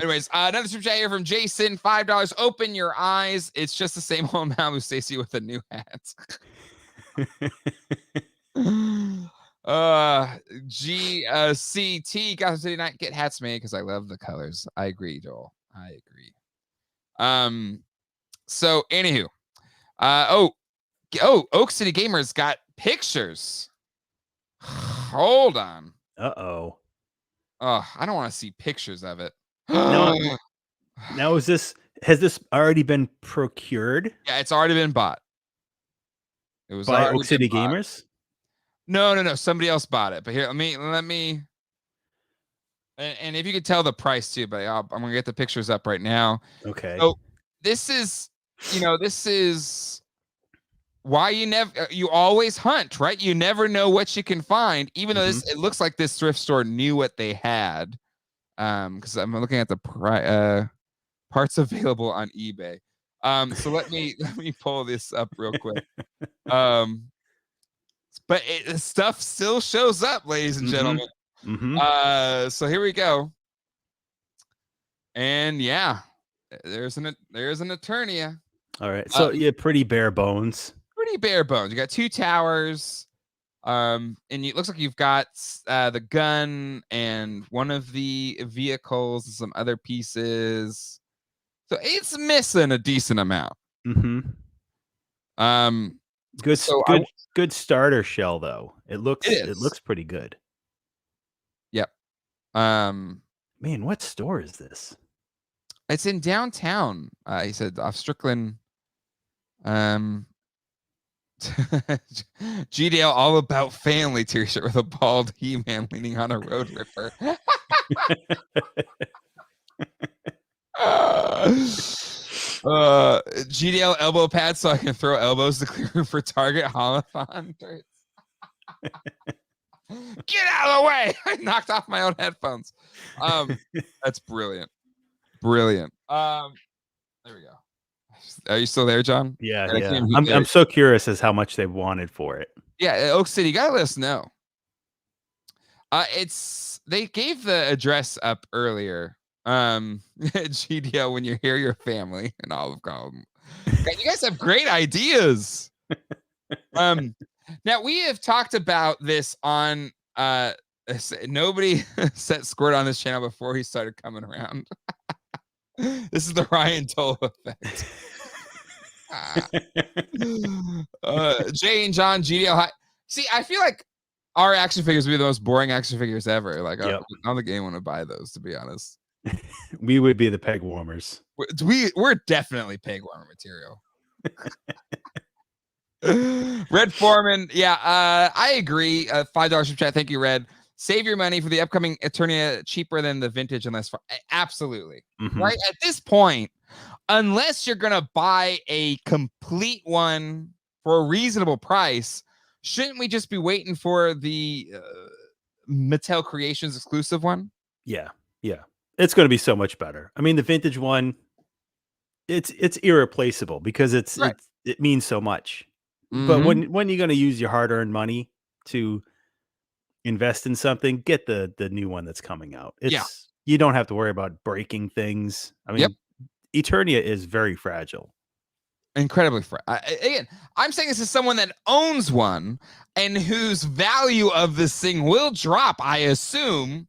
Anyways, another super chat here from Jason, $5. Open your eyes. It's just the same old Malibu Stacy with a new hat. GCT Gotham City Night, get hats made because I love the colors. I agree, Joel. I agree. So anywho, Oak City Gamers got pictures. Hold on. Uh-oh. Oh, I don't want to see pictures of it. Now has this already been procured? Yeah, it's already been bought. It was by Oak City Gamers? No. Somebody else bought it. But here, let me. And if you could tell the price too, but I'm gonna get the pictures up right now. Okay. So this is why you always hunt, right? You never know what you can find, even though it looks like this thrift store knew what they had. Because I'm looking at the parts available on eBay. So let me pull this up real quick. But the stuff still shows up, ladies and gentlemen. So here we go. And yeah, there's an Eternia. All right. So yeah, pretty bare bones. Pretty bare bones. You got 2 towers. And it looks like you've got the gun and one of the vehicles and some other pieces. So it's missing a decent amount. Good starter shell though. It looks pretty good. Yep. Man, what store is this? It's in downtown. He said off Strickland. GDL all about family t-shirt with a bald He-Man leaning on a road ripper. GDL elbow pad so I can throw elbows to clear room for Target holothon. Get out of the way! I knocked off my own headphones. That's brilliant. There we go. Are you still there, John? Yeah. I'm so curious as how much they wanted for it. Yeah, Oak City, you gotta let us know. They gave the address up earlier. GDL, when you hear your family and Olive Garden. You guys have great ideas. Now we have talked about this on nobody set Squirt on this channel before he started coming around. This is the Ryan Toll effect. Jay and John, GDL. See, I feel like our action figures would be the most boring action figures ever. Like, I don't think anyone would buy those, to be honest. We would be the peg warmers. We're definitely peg warmer material. Red Foreman, I agree. $5 from chat. Thank you, Red. Save your money for the upcoming Eternia, cheaper than the vintage, absolutely. Right at this point, unless you're gonna buy a complete one for a reasonable price, shouldn't we just be waiting for the Mattel Creations exclusive one? Yeah. It's going to be so much better. I mean, the vintage one, it's irreplaceable because it means so much. But when you're going to use your hard-earned money to invest in something, get the new one that's coming out. You don't have to worry about breaking things. I mean, Eternia is very fragile. Incredibly again, I'm saying this is someone that owns one and whose value of this thing will drop, I assume,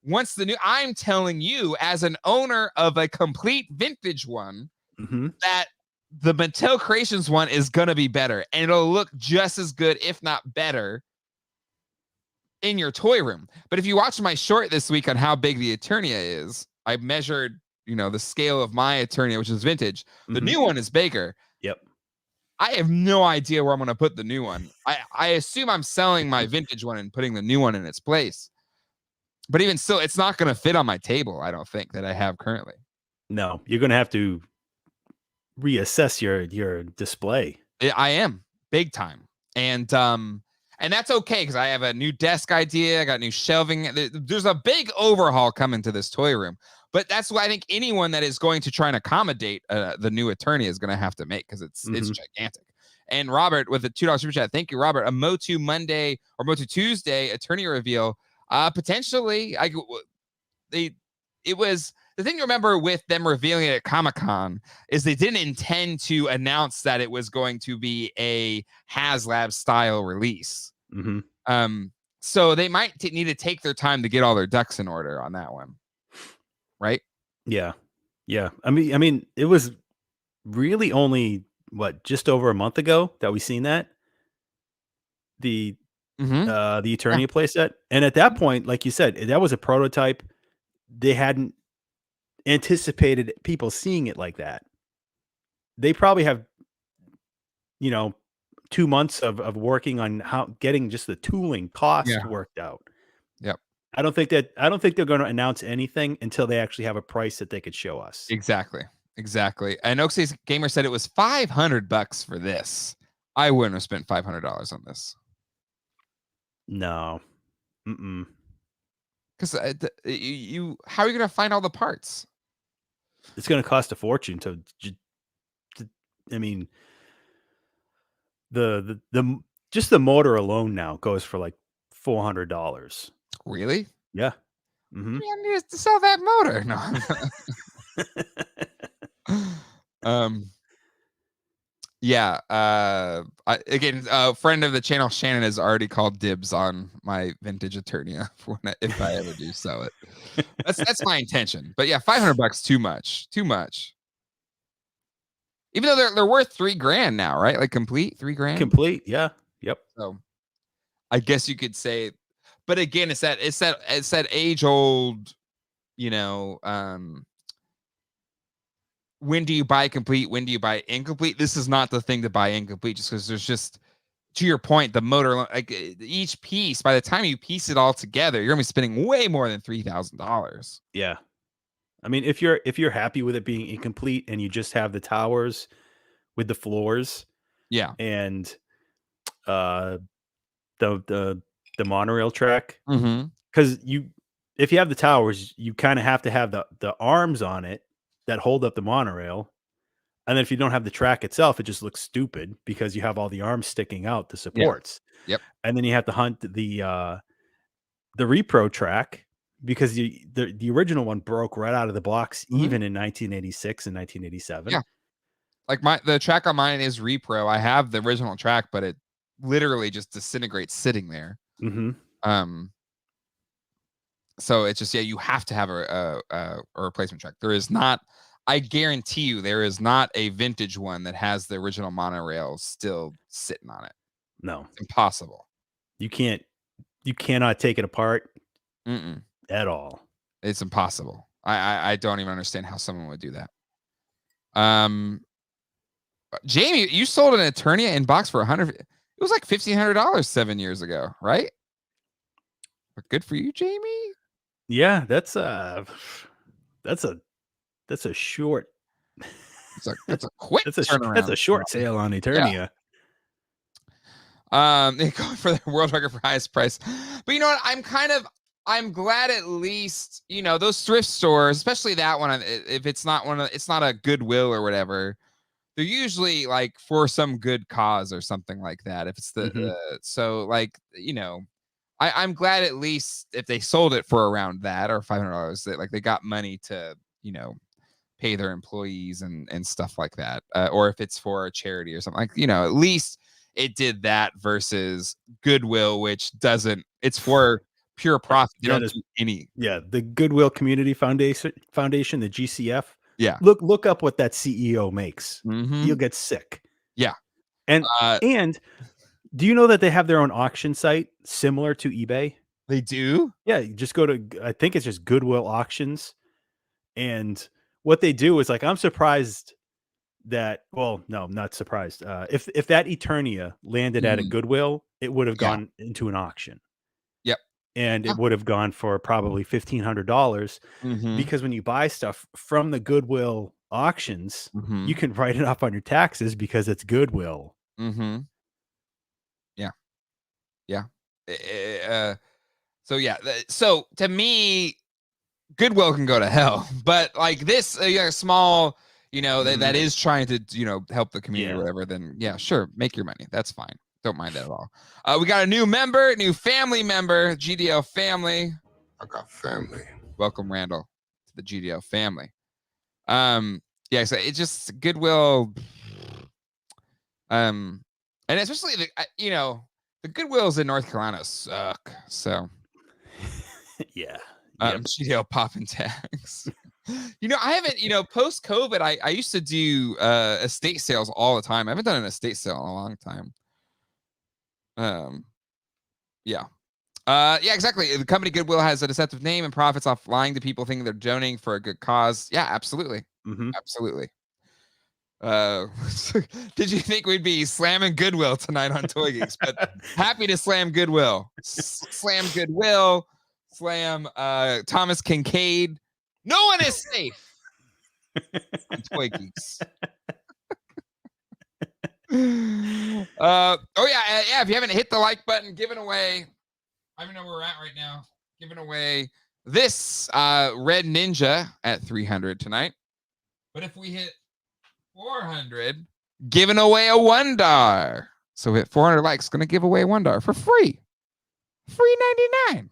once I'm telling you, as an owner of a complete vintage one, that the Mattel Creations one is going to be better and it'll look just as good, if not better, in your toy room. But if you watch my short this week on how big the Eternia is, I measured, the scale of my Eternia, which is vintage. The new one is bigger. Yep. I have no idea where I'm going to put the new one. I assume I'm selling my vintage one and putting the new one in its place. But even still, it's not going to fit on my table, I don't think, that I have currently. No, you're going to have to reassess your display. I am big time. And that's okay because I have a new desk idea. I got new shelving. There's a big overhaul coming to this toy room. But that's why I think anyone that is going to try and accommodate the new attorney is going to have to make, because it's gigantic. And Robert, with the $2 super chat, thank you, Robert. A Motu Monday or Motu Tuesday attorney reveal. Potentially, it was the thing to remember with them revealing it at Comic-Con is they didn't intend to announce that it was going to be a HasLab style release. So they might need to take their time to get all their ducks in order on that one. Right? Yeah. I mean, it was really only just over a month ago that we seen that the Eternia playset, and at that point, like you said, that was a prototype. They hadn't anticipated people seeing it like that. They probably have, 2 months of working on how getting just the tooling cost worked out. Yep. I don't think they're going to announce anything until they actually have a price that they could show us. Exactly. And Oaksey's Gamer said it was $500 for this. I wouldn't have spent $500 on this. No. Because how are you going to find all the parts? It's going to cost a fortune to I mean, the just the motor alone now goes for like $400. Really? Yeah. I need to sell that motor. No. Yeah. Again, a friend of the channel, Shannon, has already called dibs on my vintage Eternia if I ever do sell it. That's my intention. But yeah, $500 too much. Even though they're worth $3,000 now, right? Like complete $3,000. Complete, yeah. Yep. So I guess you could say, but again, it's that age old, when do you buy complete? When do you buy incomplete? This is not the thing to buy incomplete, just because there's just, to your point, the motor, like each piece, by the time you piece it all together, you're gonna be spending way more than $3,000. Yeah. I mean, if you're happy with it being incomplete and you just have the towers with the floors, and the monorail track, because if you have the towers, you kind of have to have the arms on it that hold up the monorail, and then if you don't have the track itself, it just looks stupid because you have all the arms sticking out, the supports. Yep. And then you have to hunt the repro track, because the original one broke right out of the box, even in 1986 and 1987. Yeah. Like the track on mine is repro. I have the original track, but it literally just disintegrates sitting there. So it's just, you have to have a replacement track. There is not, I guarantee you, there is not a vintage one that has the original monorail still sitting on it. No, it's impossible. You cannot take it apart at all. It's impossible. I don't even understand how someone would do that. Jamie, you sold an Eternia in box for $100. It was like $1,500 7 years ago, right? But good for you, Jamie. Yeah, that's a short. That's a quick turnaround. That's a short sale on Eternia. They go for the world record for highest price. But you know what? I'm glad at least, those thrift stores, especially that one, if it's not it's not a Goodwill or whatever, they're usually like for some good cause or something like that. If it's so like, I'm glad at least if they sold it for around that or $500, that like they got money to, pay their employees and stuff like that. Or if it's for a charity or something, like, at least it did that versus Goodwill, which doesn't, it's for pure profit. You don't do any. Yeah. The Goodwill Community Foundation, the GCF. Yeah. Look up what that CEO makes. You'll get sick. Yeah. And do you know that they have their own auction site similar to eBay? They do? Yeah. You just go to, I think it's just Goodwill Auctions. And what they do is, like, I'm surprised that, well, no, I'm not surprised. If that Eternia landed at a Mhm. Goodwill, it would have Yeah. gone into an auction, Yep. and Yeah. it would have gone for probably $1,500, Mhm. because when you buy stuff from the Goodwill auctions, you Mhm. can write it off on your taxes because it's Goodwill. Mhm. Yeah. Yeah. So yeah. So to me, Goodwill can go to hell, but like this, small, that is trying to, help the community or Yeah. whatever. Then yeah, sure, make your money. That's fine. Don't mind that at all. We got a new family member, GDL family. I got family. Welcome, Randall, to the GDL family. Yeah, so it's just Goodwill. And especially the Goodwills in North Carolina suck. So Yeah. Yep. GDL popping tags. I haven't, post COVID, I used to do estate sales all the time. I haven't done an estate sale in a long time. Yeah. Yeah, exactly. The company Goodwill has a deceptive name and profits off lying to people thinking they're donating for a good cause. Yeah, absolutely. Mhm. Absolutely. Did you think we'd be slamming Goodwill tonight on Toy Geeks? But happy to slam Goodwill. Slam Goodwill. Slam Thomas Kincaid. No one is safe on Toy Geeks. Oh yeah. If you haven't hit the like button, giving away. I don't know where we're at right now. Giving away this Red Ninja at 300 tonight. But if we hit 400, giving away a $1. So hit 400 likes, gonna give away $1 for free. Free 99.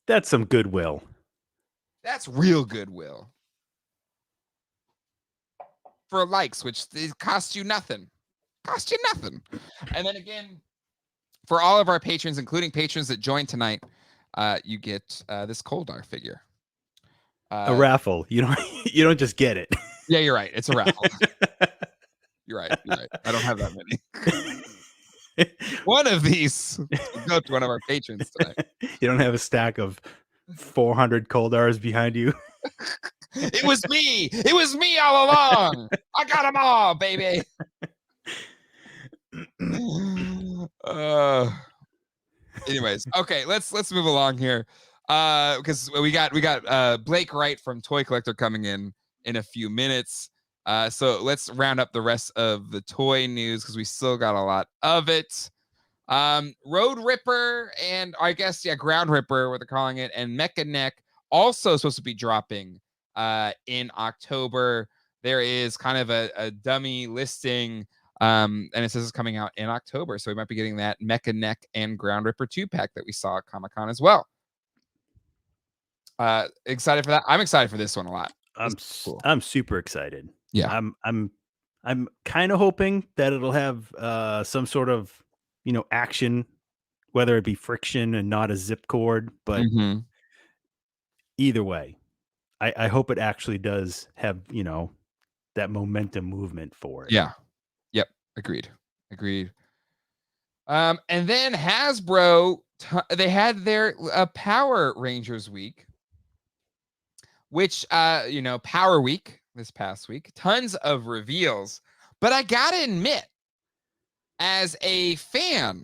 That's some Goodwill. That's real Goodwill. For likes, which it costs you nothing. Cost you nothing. And then again, for all of our patrons, including patrons that join tonight, you get this Koldar figure. A raffle. You don't just get it. Yeah, you're right. It's a raffle. You're right. I don't have that many. One of these will go to one of our patrons tonight. You don't have a stack of 400 Koldars behind you. It was me. It was me all along. I got them all, baby. Anyways, okay, let's move along here. Because we got Blake Wright from Toy Collector coming in a few minutes. So let's round up the rest of the toy news because we still got a lot of it. Road Ripper and I guess Ground Ripper, what they're calling it, and Mecha Neck also supposed to be dropping in October. There is kind of a dummy listing, and it says it's coming out in October, so we might be getting that Mecha Neck and Ground Ripper 2-pack that we saw at Comic-Con as well. Excited for that. I'm excited for this one a lot. I'm super excited. Yeah. I'm kind of hoping that it'll have some sort of action, whether it be friction and not a zip cord, but either way, I hope it actually does have that momentum movement for it. Yeah. Yep. Agreed. And then Hasbro, they had their Power Rangers week, which Power Week this past week, tons of reveals. But I gotta admit, as a fan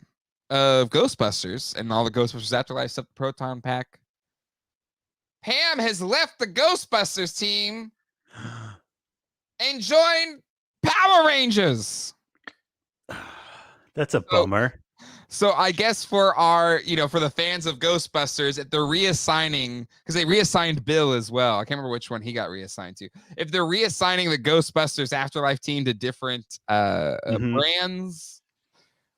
of Ghostbusters and all the Ghostbusters Afterlife stuff, the Proton Pack, Pam has left the Ghostbusters team and joined Power Rangers. That's a bummer. So I guess for our, for the fans of Ghostbusters, if they're reassigning, because they reassigned Bill as well. I can't remember which one he got reassigned to. If they're reassigning the Ghostbusters Afterlife team to different brands,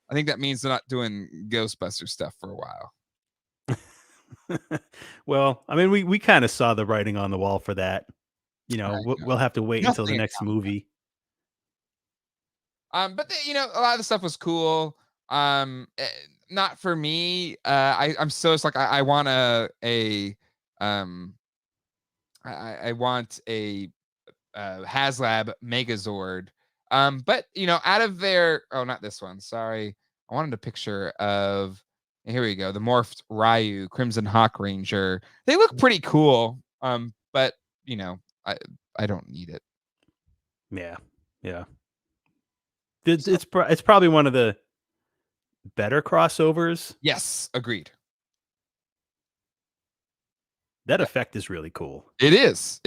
I think that means they're not doing Ghostbuster stuff for a while. Well, I mean, we kind of saw the writing on the wall for that. We'll have to wait until the next movie. But a lot of the stuff was cool. Not for me. I'm so it's like I want I want a HasLab Megazord. But out of their not this one. Sorry, I wanted a picture of. Here we go. The morphed Ryu Crimson Hawk Ranger. They look pretty cool. But I don't need it. Yeah. It's probably one of the better crossovers. Yes, agreed. That Yeah. effect is really cool. It is.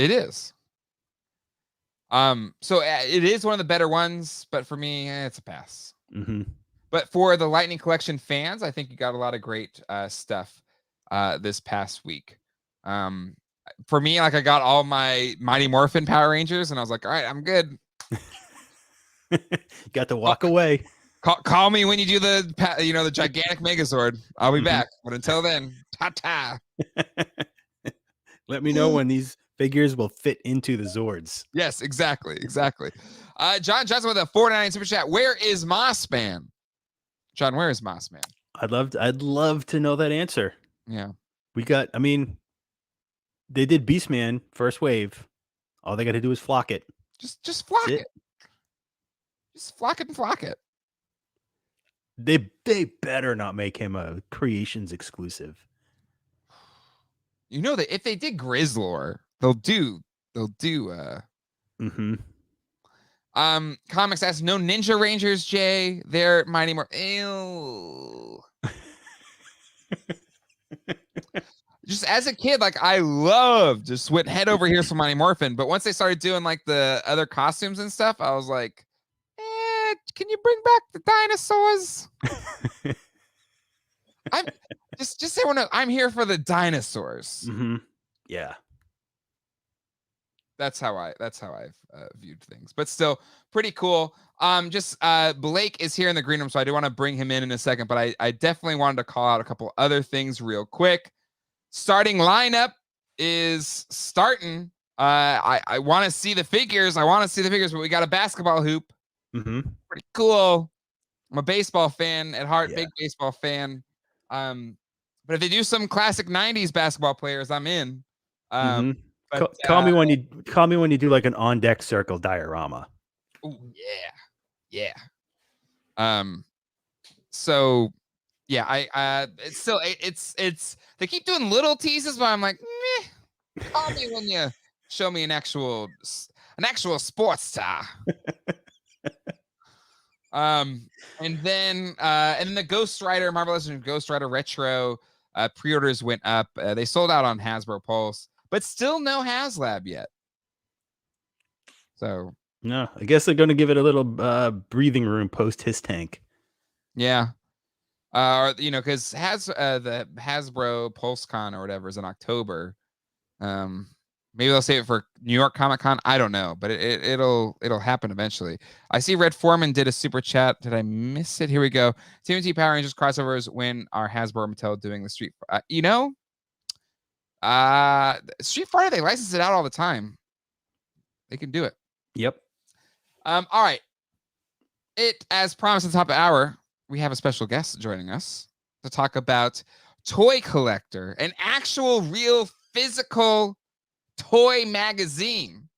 So it is one of the better ones, but for me, it's a pass. Mm-hmm. But for the Lightning Collection fans, I think you got a lot of great stuff this past week. For me, like I got all my Mighty Morphin Power Rangers, and I was like, all right, I'm good. Got to walk away. Call me when you do the gigantic Megazord. I'll be back. But until then, ta-ta. Let me know when these figures will fit into the Zords. Yes, exactly. John Johnson with a $4.99 super chat. Where is Mossman? John, where is Mossman? I'd love to know that answer. Yeah. They did Beastman first wave. All they got to do is flock it. Just flock it. Just flock it and flock it. They better not make him a Creations exclusive. You know that if they did Grizzlor, they'll do Comics asks, no Ninja Rangers, Jay. They're Mighty Ew. Just as a kid, like I loved just went head over heels for Mighty Morphin, but once they started doing like the other costumes and stuff, I was like, can you bring back the dinosaurs? I'm just say I'm here for the dinosaurs. Mm-hmm. Yeah. That's how I've viewed things, but still pretty cool. Blake is here in the green room, so I do want to bring him in a second, but I definitely wanted to call out a couple other things real quick. Starting lineup is starting. I want to see the figures. But we got a basketball hoop. Mm-hmm. Pretty cool. I'm a baseball fan at heart, big baseball fan. But if they do some classic '90s basketball players, I'm in. But, call me when you do like an on deck circle diorama. Oh yeah. So yeah, it's still it's they keep doing little teases, but I'm like, meh. Call me when you show me an actual sports star. And then the Ghost Rider, Marvel Legends Ghost Rider Retro pre-orders went up. They sold out on Hasbro Pulse, but still no HasLab yet. So no, I guess they're going to give it a little breathing room post his tank. Yeah. Because the Hasbro PulseCon or whatever is in October. Maybe they'll save it for New York Comic Con. I don't know, but it'll happen eventually. I see Red Foreman did a super chat. Did I miss it? Here we go. TMNT Power Rangers crossovers when our Hasbro and Mattel doing the Street. Street Fighter, they license it out all the time. They can do it. Yep. All right. As promised at the top of the hour, we have a special guest joining us to talk about Toy Collector, an actual real physical toy magazine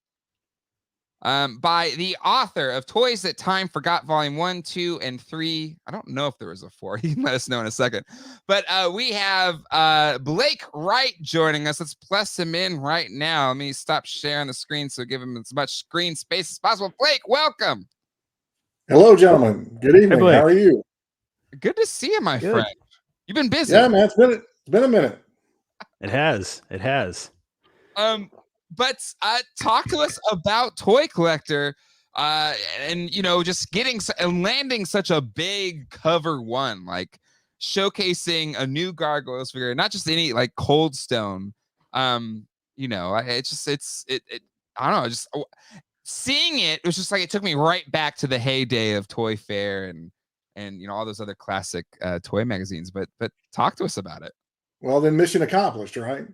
by the author of Toys That Time Forgot Volume 1, 2, and 3. I don't know if there was a 4. He can let us know in a second. But we have Blake Wright joining us. Let's plus him in right now. Let me stop sharing the screen so give him as much screen space as possible. Blake, welcome. Hello, gentlemen. Good evening. Hey, how are you? Good to see you, my friend. You've been busy. Yeah, man. It's been a minute. It has. But talk to us about Toy Collector, and just getting and landing such a big cover one, like showcasing a new Gargoyles figure, not just any like Cold Stone. I don't know, just seeing it was just like it took me right back to the heyday of Toy Fair and all those other classic toy magazines. But talk to us about it. Well, then mission accomplished, right?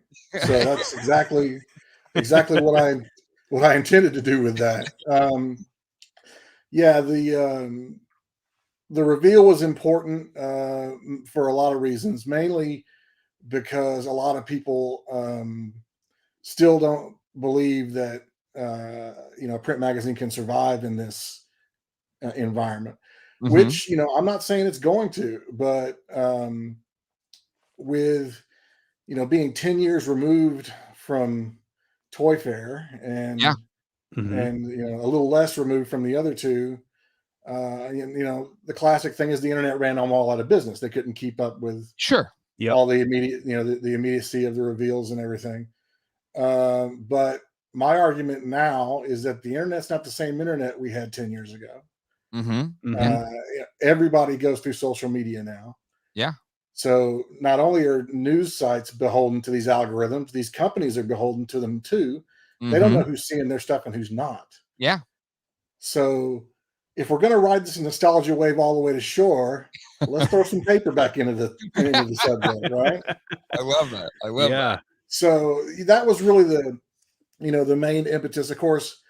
So that's exactly what I intended to do with that. The reveal was important for a lot of reasons, mainly because a lot of people still don't believe that a print magazine can survive in this environment. Mm-hmm. Which I'm not saying it's going to, but with being 10 years removed from Toy Fair and and a little less removed from the other two. The classic thing is the internet ran them all out of business. They couldn't keep up with all the immediate, the immediacy of the reveals and everything. But my argument now is that the internet's not the same internet we had 10 years ago. Everybody goes through social media now. Yeah. So not only are news sites beholden to these algorithms, these companies are beholden to them too. They don't know who's seeing their stuff and who's not. Yeah. So if we're going to ride this nostalgia wave all the way to shore, let's throw some paper back into the subject, right? I love that. I love that. So that was really the main impetus. Of course,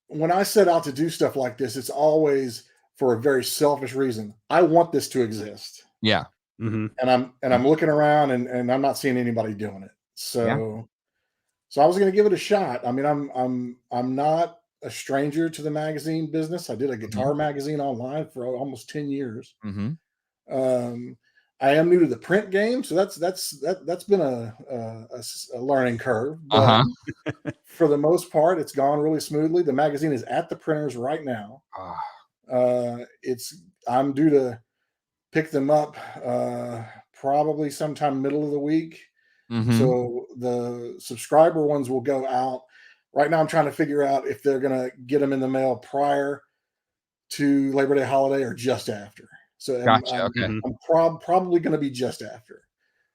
when I set out to do stuff like this, it's always for a very selfish reason. I want this to exist. Yeah. And I'm looking around and I'm not seeing anybody doing it. So I was going to give it a shot. I mean, I'm not a stranger to the magazine business. I did a guitar magazine online for almost 10 years. I am new to the print game, so that's been a learning curve. But for the most part, it's gone really smoothly. The magazine is at the printers right now. I'm due to pick them up probably sometime middle of the week. So the subscriber ones will go out. Right now, I'm trying to figure out if they're going to get them in the mail prior to Labor Day holiday or just after. So I'm probably going to be just after.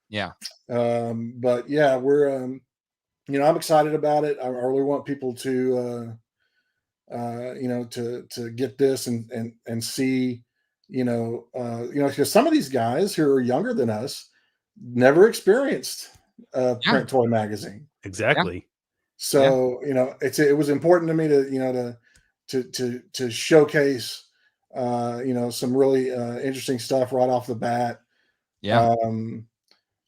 Yeah. But yeah, we're, I'm excited about it. I really want people to, to get this and see, because some of these guys who are younger than us never experienced a print toy magazine. Exactly. So, it was important to me to showcase, some really interesting stuff right off the bat. Yeah.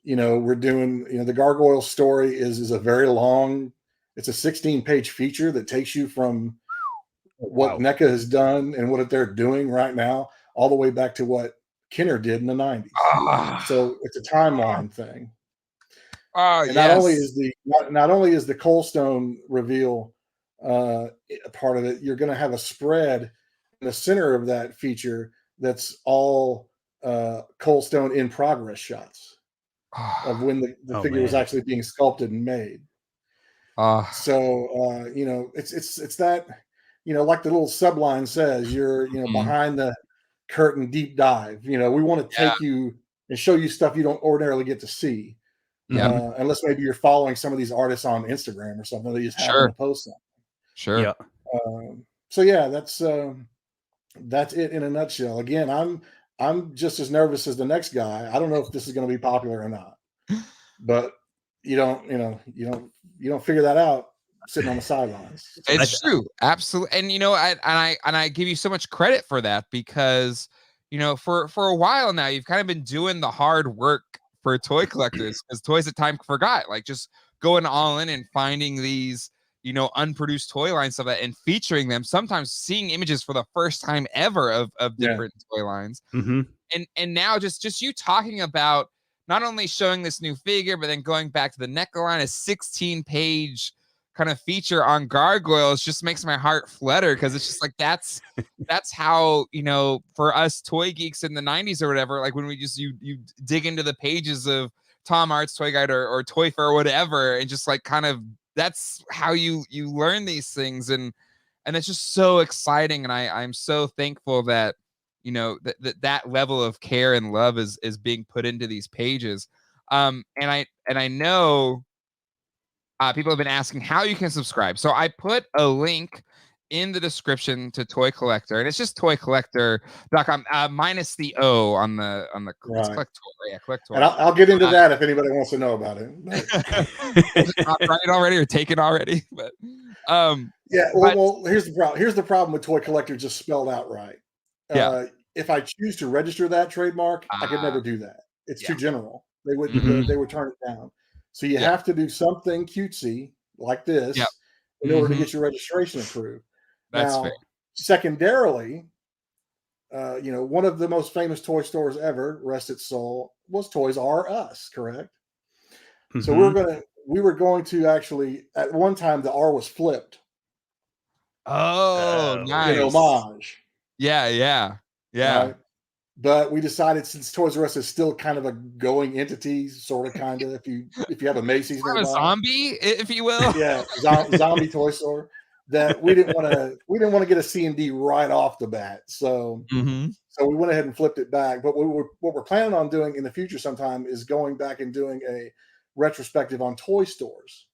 We're doing, the gargoyle story is a very long, it's a 16-page feature that takes you from what NECA has done and what they're doing right now, all the way back to what Kenner did in the 90s. So it's a timeline thing. And not only is the Coldstone reveal part of it, you're going to have a spread in the center of that feature that's all Coldstone in progress shots of when the figure was actually being sculpted and made. So it's that, like the little subline says, you're behind the curtain deep dive. We want to take you and show you stuff you don't ordinarily get to see. Unless maybe you're following some of these artists on Instagram or something, they just happen to post something. Sure. So yeah, that's it in a nutshell. Again, I'm just as nervous as the next guy. I don't know if this is going to be popular or not, but you don't figure that out sitting on the sidelines. It's true, absolutely. And I give you so much credit for that, because for a while now you've kind of been doing the hard work for toy collectors, because Toys at Time forgot, like, just going all in and finding these unproduced toy lines, stuff and featuring them, sometimes seeing images for the first time ever of different toy lines. And now just you talking about not only showing this new figure, but then going back to the NECA line, a 16-page kind of feature on gargoyles just makes my heart flutter, because it's just like that's how for us toy geeks in the 90s or whatever, like when we just you dig into the pages of Tom Art's Toy Guide or Toy Fair or whatever, and just like kind of that's how you learn these things, and it's just so exciting. And I'm so thankful that that level of care and love is being put into these pages. And I know people have been asking how you can subscribe. So I put a link in the description to Toy Collector, and it's just toycollector.com minus the O on the right. Collector. Yeah, Collector. And I'll get into that if anybody wants to know about it. Not right already or taken already, but well, here's the problem. Here's the problem with Toy Collector just spelled out right. If I choose to register that trademark, I could never do that. It's too general. They would turn it down. So you have to do something cutesy like this in order to get your registration approved. That's now, fair. Secondarily, one of the most famous toy stores ever, rest its soul, was Toys R Us, correct? So we were going to actually, at one time the R was flipped Oh, Oh. nice. in homage. Yeah. Right? But we decided, since Toys R Us is still kind of a going entity, sort of, kind of, if you have a Macy's Sort of a nearby, zombie, if you will. yeah, zombie toy store, that we didn't want to get a C&D right off the bat. So Mhm. we went ahead and flipped it back. But what we're planning on doing in the future sometime is going back and doing a retrospective on toy stores.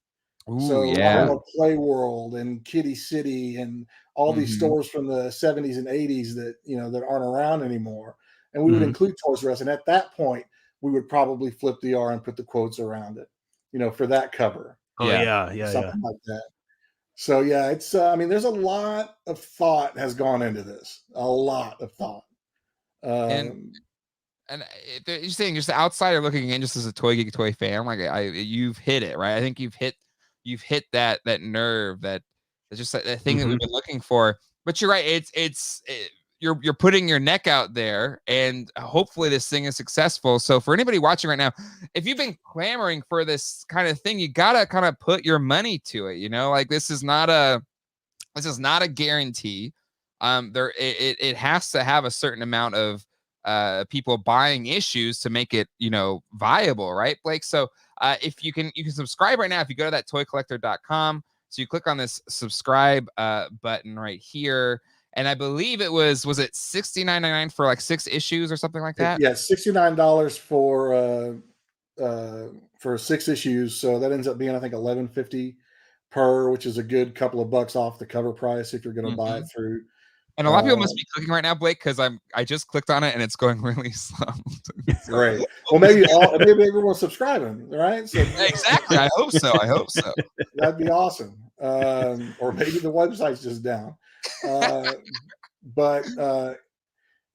Ooh, So yeah. Play World and Kitty City and all these Mhm. stores from the 70s and 80s that that aren't around anymore. And we would Mhm. include Toys R Us. And at that point, we would probably flip the R and put the quotes around it, for that cover. Oh Yeah. yeah. Something like that. So yeah, it's I mean, there's a lot of thought has gone into this. A lot of thought. And you're saying, just the outsider looking in, just as a Toy Geek toy fan, like you've hit it, right? I think you've hit that nerve, that's just that thing that we've been looking for. But you're right, you're putting your neck out there, and hopefully this thing is successful. So for anybody watching right now, if you've been clamoring for this kind of thing, you gotta kind of put your money to it. Like, this is not a guarantee. It has to have a certain amount of people buying issues to make it viable, right, Blake? So if you can subscribe right now. If you go to that toycollector.com, so you click on this subscribe button right here, and I believe it was it $69.99 for like 6 issues or something like that? Yeah, $69 for 6 issues. So that ends up being, I think, $11.50 per, which is a good couple of bucks off the cover price if you're going to buy it through. And a lot of people must be clicking right now, Blake, because I just clicked on it and it's going really slow. Great. Well, maybe everyone's subscribing, right? So exactly. I hope so. That'd be awesome. Or maybe the website's just down.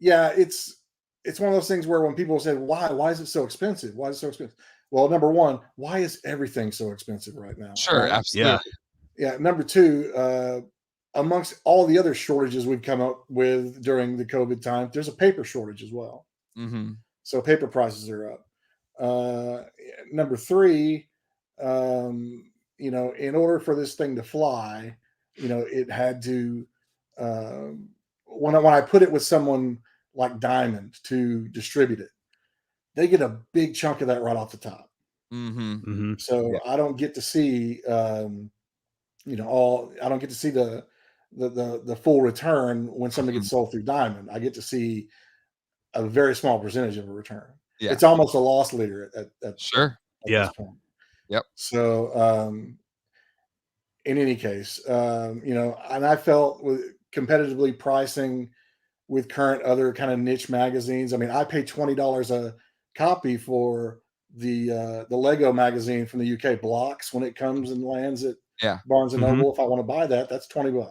Yeah, it's one of those things where when people say, why is it so expensive? Why is it so expensive? Well, number one, why is everything so expensive right now? Sure, right? absolutely. Yeah. Number two, amongst all the other shortages we've come up with during the COVID time, there's a paper shortage as well. Mm-hmm. So paper prices are up. Number three, in order for this thing to fly, it had to. When I put it with someone like Diamond to distribute it, they get a big chunk of that right off the top. So I don't get to see, I don't get to see the full return when something gets sold through Diamond. I get to see a very small percentage of a return. Yeah. It's almost a loss leader at sure. this point. Yep. So in any case, and I felt with competitively pricing with current other kind of niche magazines. I mean, I pay $20 a copy for the Lego magazine from the UK, Blocks, when it comes and lands at Barnes and Noble. If I want to buy that, that's $20.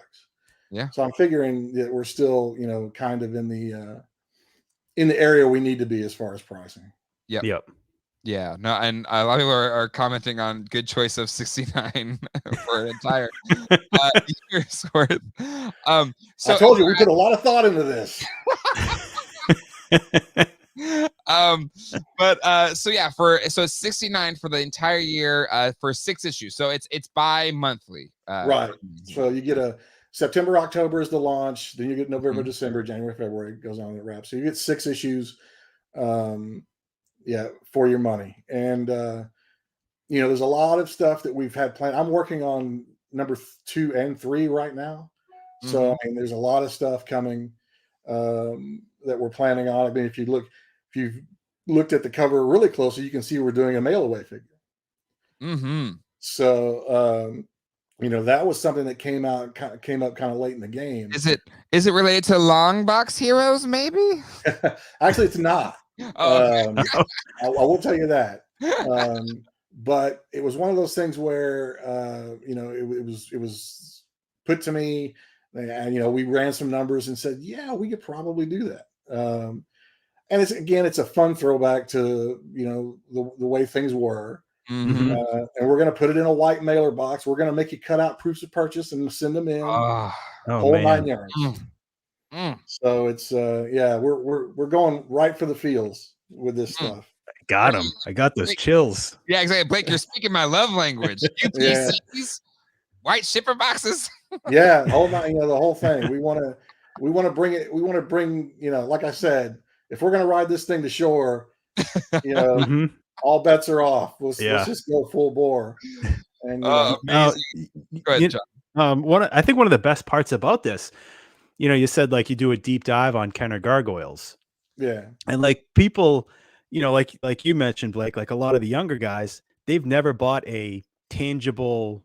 Yeah. So I'm figuring that we're still, kind of in the area we need to be as far as pricing. Yep. Yeah, no, and a lot of people are commenting on good choice of 69 for an entire year's worth. So I told you we put a lot of thought into this. So it's 69 for the entire year for 6 issues. So it's bi-monthly. Right. So you get a September, October is the launch. Then you get November, December, January, February. It goes on and it wraps. So you get 6 issues. For your money. And there's a lot of stuff that we've had planned. I'm working on number 2 and 3 right now. So I mean, there's a lot of stuff coming that we're planning on. I mean, if you've looked at the cover really closely, you can see we're doing a mail away figure. So that was something that came up kind of late in the game. Is it related to Long Box Heroes, maybe? Actually, it's not. I will tell you that. But it was one of those things where it was put to me, and we ran some numbers and said, yeah, we could probably do that. And it's a fun throwback to the way things were. And we're going to put it in a white mailer box. We're going to make you cut out proofs of purchase and send them in. Whole 9 yards. So it's we're going right for the feels with this stuff. Got him. I got those chills. Yeah, exactly. Blake, you're speaking my love language. UPCs, white shipper boxes. Yeah, the whole night, the whole thing. We want to bring it. We want to bring, like I said, if we're going to ride this thing to shore, Mhm. all bets are off. Let's Yeah. just go full bore. And Oh, Now, amazing. Go ahead, John. I think one of the best parts about this, you said like you do a deep dive on Kenner gargoyles, yeah, and like people, like you mentioned, Blake, like a lot of the younger guys, they've never bought a tangible,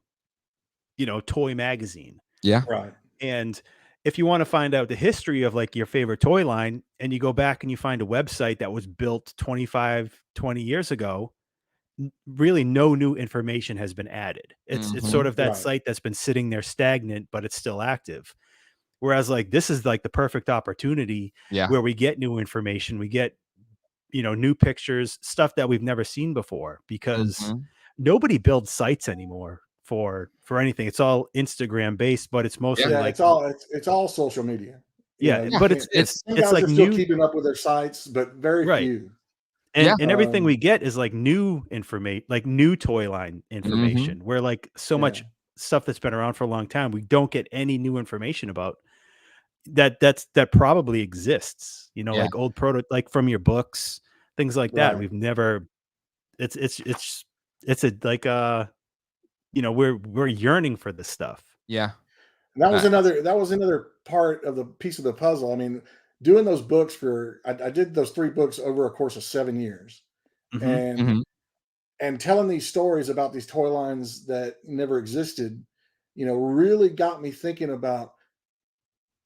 toy magazine. Yeah. right. And if you want to find out the history of like your favorite toy line, and you go back and you find a website that was built 20 years ago, really no new information has been added. It's sort of that Right. site that's been sitting there stagnant, but it's still active. Whereas like this is like the perfect opportunity Yeah. where we get new information, we get new pictures, stuff that we've never seen before, because Mhm. nobody builds sites anymore for anything. It's all Instagram based, but it's mostly Yeah, like it's all social media. yeah, You but can't, it's some it's guys like are still new, keeping up with their sites, but very right. few. Yeah. And everything we get is like new information, like new toy line information, where like so much Yeah. stuff that's been around for a long time, we don't get any new information about that probably exists, Yeah. like old like from your books, things like that. Right. We've never, it's a like we're yearning for this stuff. Yeah. And that was It's- another part of the piece of the puzzle. I mean, doing those books I did those 3 books over a course of 7 years, Mhm. and Mhm. telling these stories about these toy lines that never existed, really got me thinking about,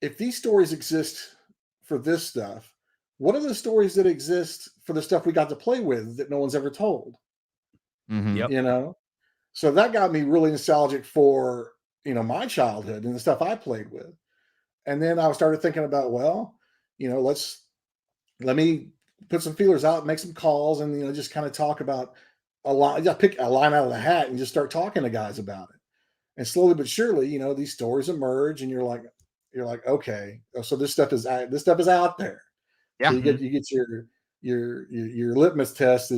if these stories exist for this stuff, what are the stories that exist for the stuff we got to play with that no one's ever told? Mhm. Yep. You know? So that got me really nostalgic for, my childhood and the stuff I played with. And then I started thinking about, well, let me put some feelers out, make some calls, and just kind of talk about a line. Just pick a line out of the hat and just start talking to guys about it. And slowly but surely, these stories emerge, and you're like, okay, so this stuff is out there. So Yeah. you get your litmus test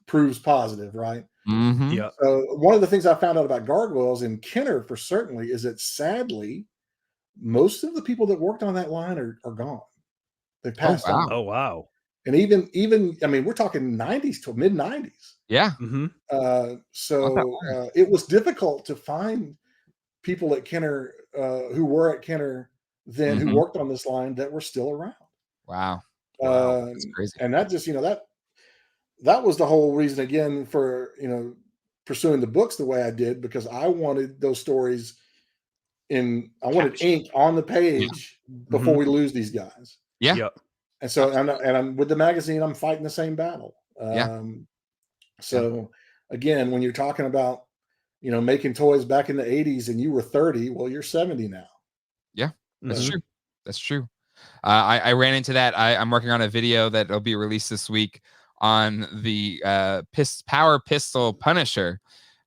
proves positive, right? Mhm. Yep. So one of the things I found out about gargoyles in Kenner for certainly is that sadly, most of the people that worked on that line are gone. They Oh, passed wow. on. Oh wow. And even I mean, we're talking 90s to mid 90s. Yeah. Mm-hmm. Not that long. It was difficult to find people at Kenner who were at Kenner then who Mhm. worked on this line that were still around. Wow. Wow. That's crazy. And that just, that was the whole reason again for, pursuing the books the way I did, because I wanted those stories I wanted Captured. ink on the page before Mhm. we lose these guys. Yeah. Yep. And so, I'm with the magazine, I'm fighting the same battle. Yeah. So again, when you're talking about, making toys back in the 80s and you were 30, well, you're 70 now. Yeah. That's Mhm. true. That's true. I ran into that. I'm working on a video that'll be released this week on the Power Pistol Punisher.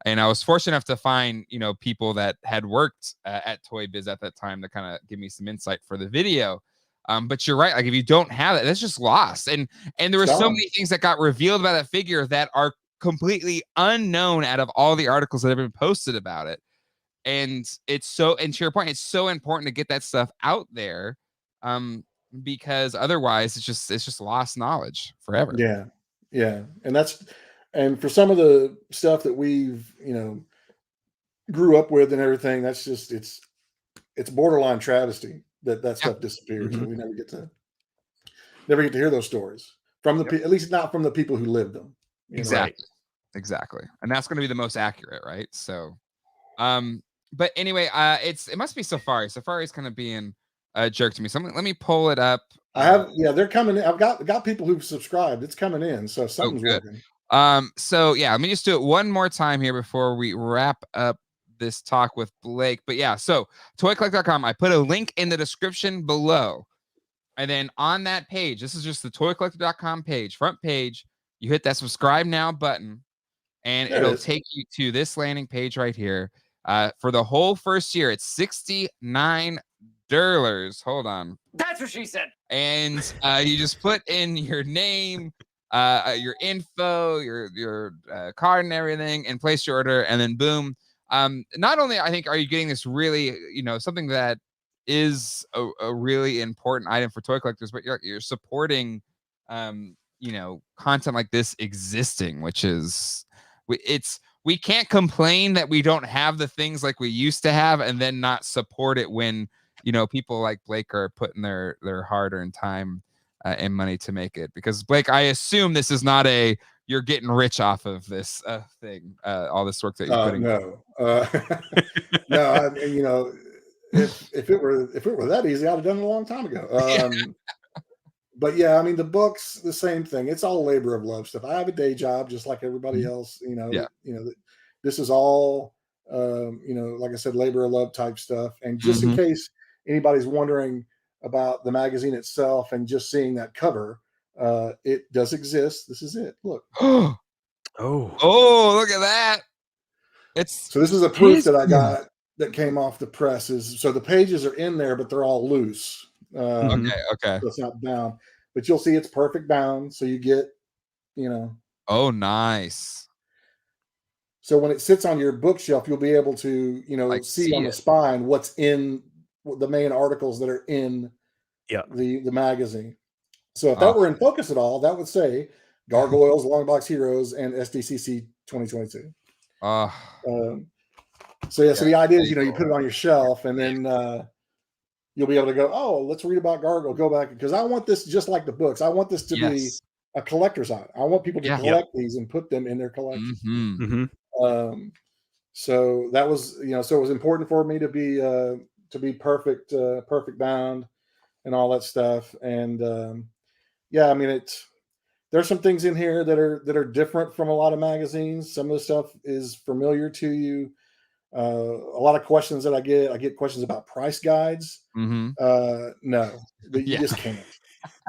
And I was fortunate enough to find, people that had worked at Toy Biz at that time to kind of give me some insight for the video. But you're right. Like if you don't have it, that's just lost. And there were so many things that got revealed by that figure that are completely unknown out of all the articles that have been posted about it. And and to your point, it's so important to get that stuff out there, because otherwise it's just lost knowledge forever. Yeah. Yeah. And for some of the stuff that we've, grew up with and everything, that's just, it's borderline travesty that Yeah. stuff disappears Mhm. and we never get to hear those stories from at least not from the people who lived them. Exactly. Exactly. And that's going to be the most accurate, right? So, but anyway, it must be Safari. Safari's kind of being a jerk to me. So let me pull it up. They're coming in. I've got people who've subscribed. It's coming in, so something's good. working. So yeah, let me just do it one more time here before we wrap up this talk with Blake. But yeah, so toycollect.com. I put a link in the description below. And then on that page, this is just the toycollector.com page, front page, you hit that subscribe now button, and There it it'll is. take you to this landing page right here. For the whole first year, it's $69. Hold on. That's what she said. And you just put in your name, your info, your card and everything, and place your order, and then boom, Not only I think are you getting this really, something that is a really important item for toy collectors, but you're supporting, content like this existing, which is we can't complain that we don't have the things like we used to have, and then not support it when people like Blake are putting their hard-earned time and money to make it. Because Blake, I assume this is not you're getting rich off of this thing, all this work that you're putting. No, no. If it were that easy, I'd have done it a long time ago. But yeah, I mean, the books, the same thing. It's all labor of love stuff. I have a day job just like everybody else. This is all, like I said, labor of love type stuff. And just in case anybody's wondering about the magazine itself and just seeing that cover, it does exist. This is it. Look. Oh, look at that. So this is a proof that I got that came off the presses. So the pages are in there, but they're all loose. Okay. So it's not bound, but you'll see it's perfect bound. So you get, Oh, nice. So when it sits on your bookshelf, you'll be able to, see on the spine what's in the main articles that are in the magazine. So if that were in focus at all, that would say Gargoyles, Long Box Heroes, and SDCC 2022. So the idea is, you put it on your shelf, and then you'll be able to go, oh, let's read about Gargoyle. Go back, because I want this just like the books. I want this to be a collector's item. I want people to collect these and put them in their collection. So that was, so it was important for me to be perfect bound and all that stuff. And I mean, there's some things in here that are different from a lot of magazines. Some of the stuff is familiar to you. A lot of questions that I get questions about price guides. No, you just can't.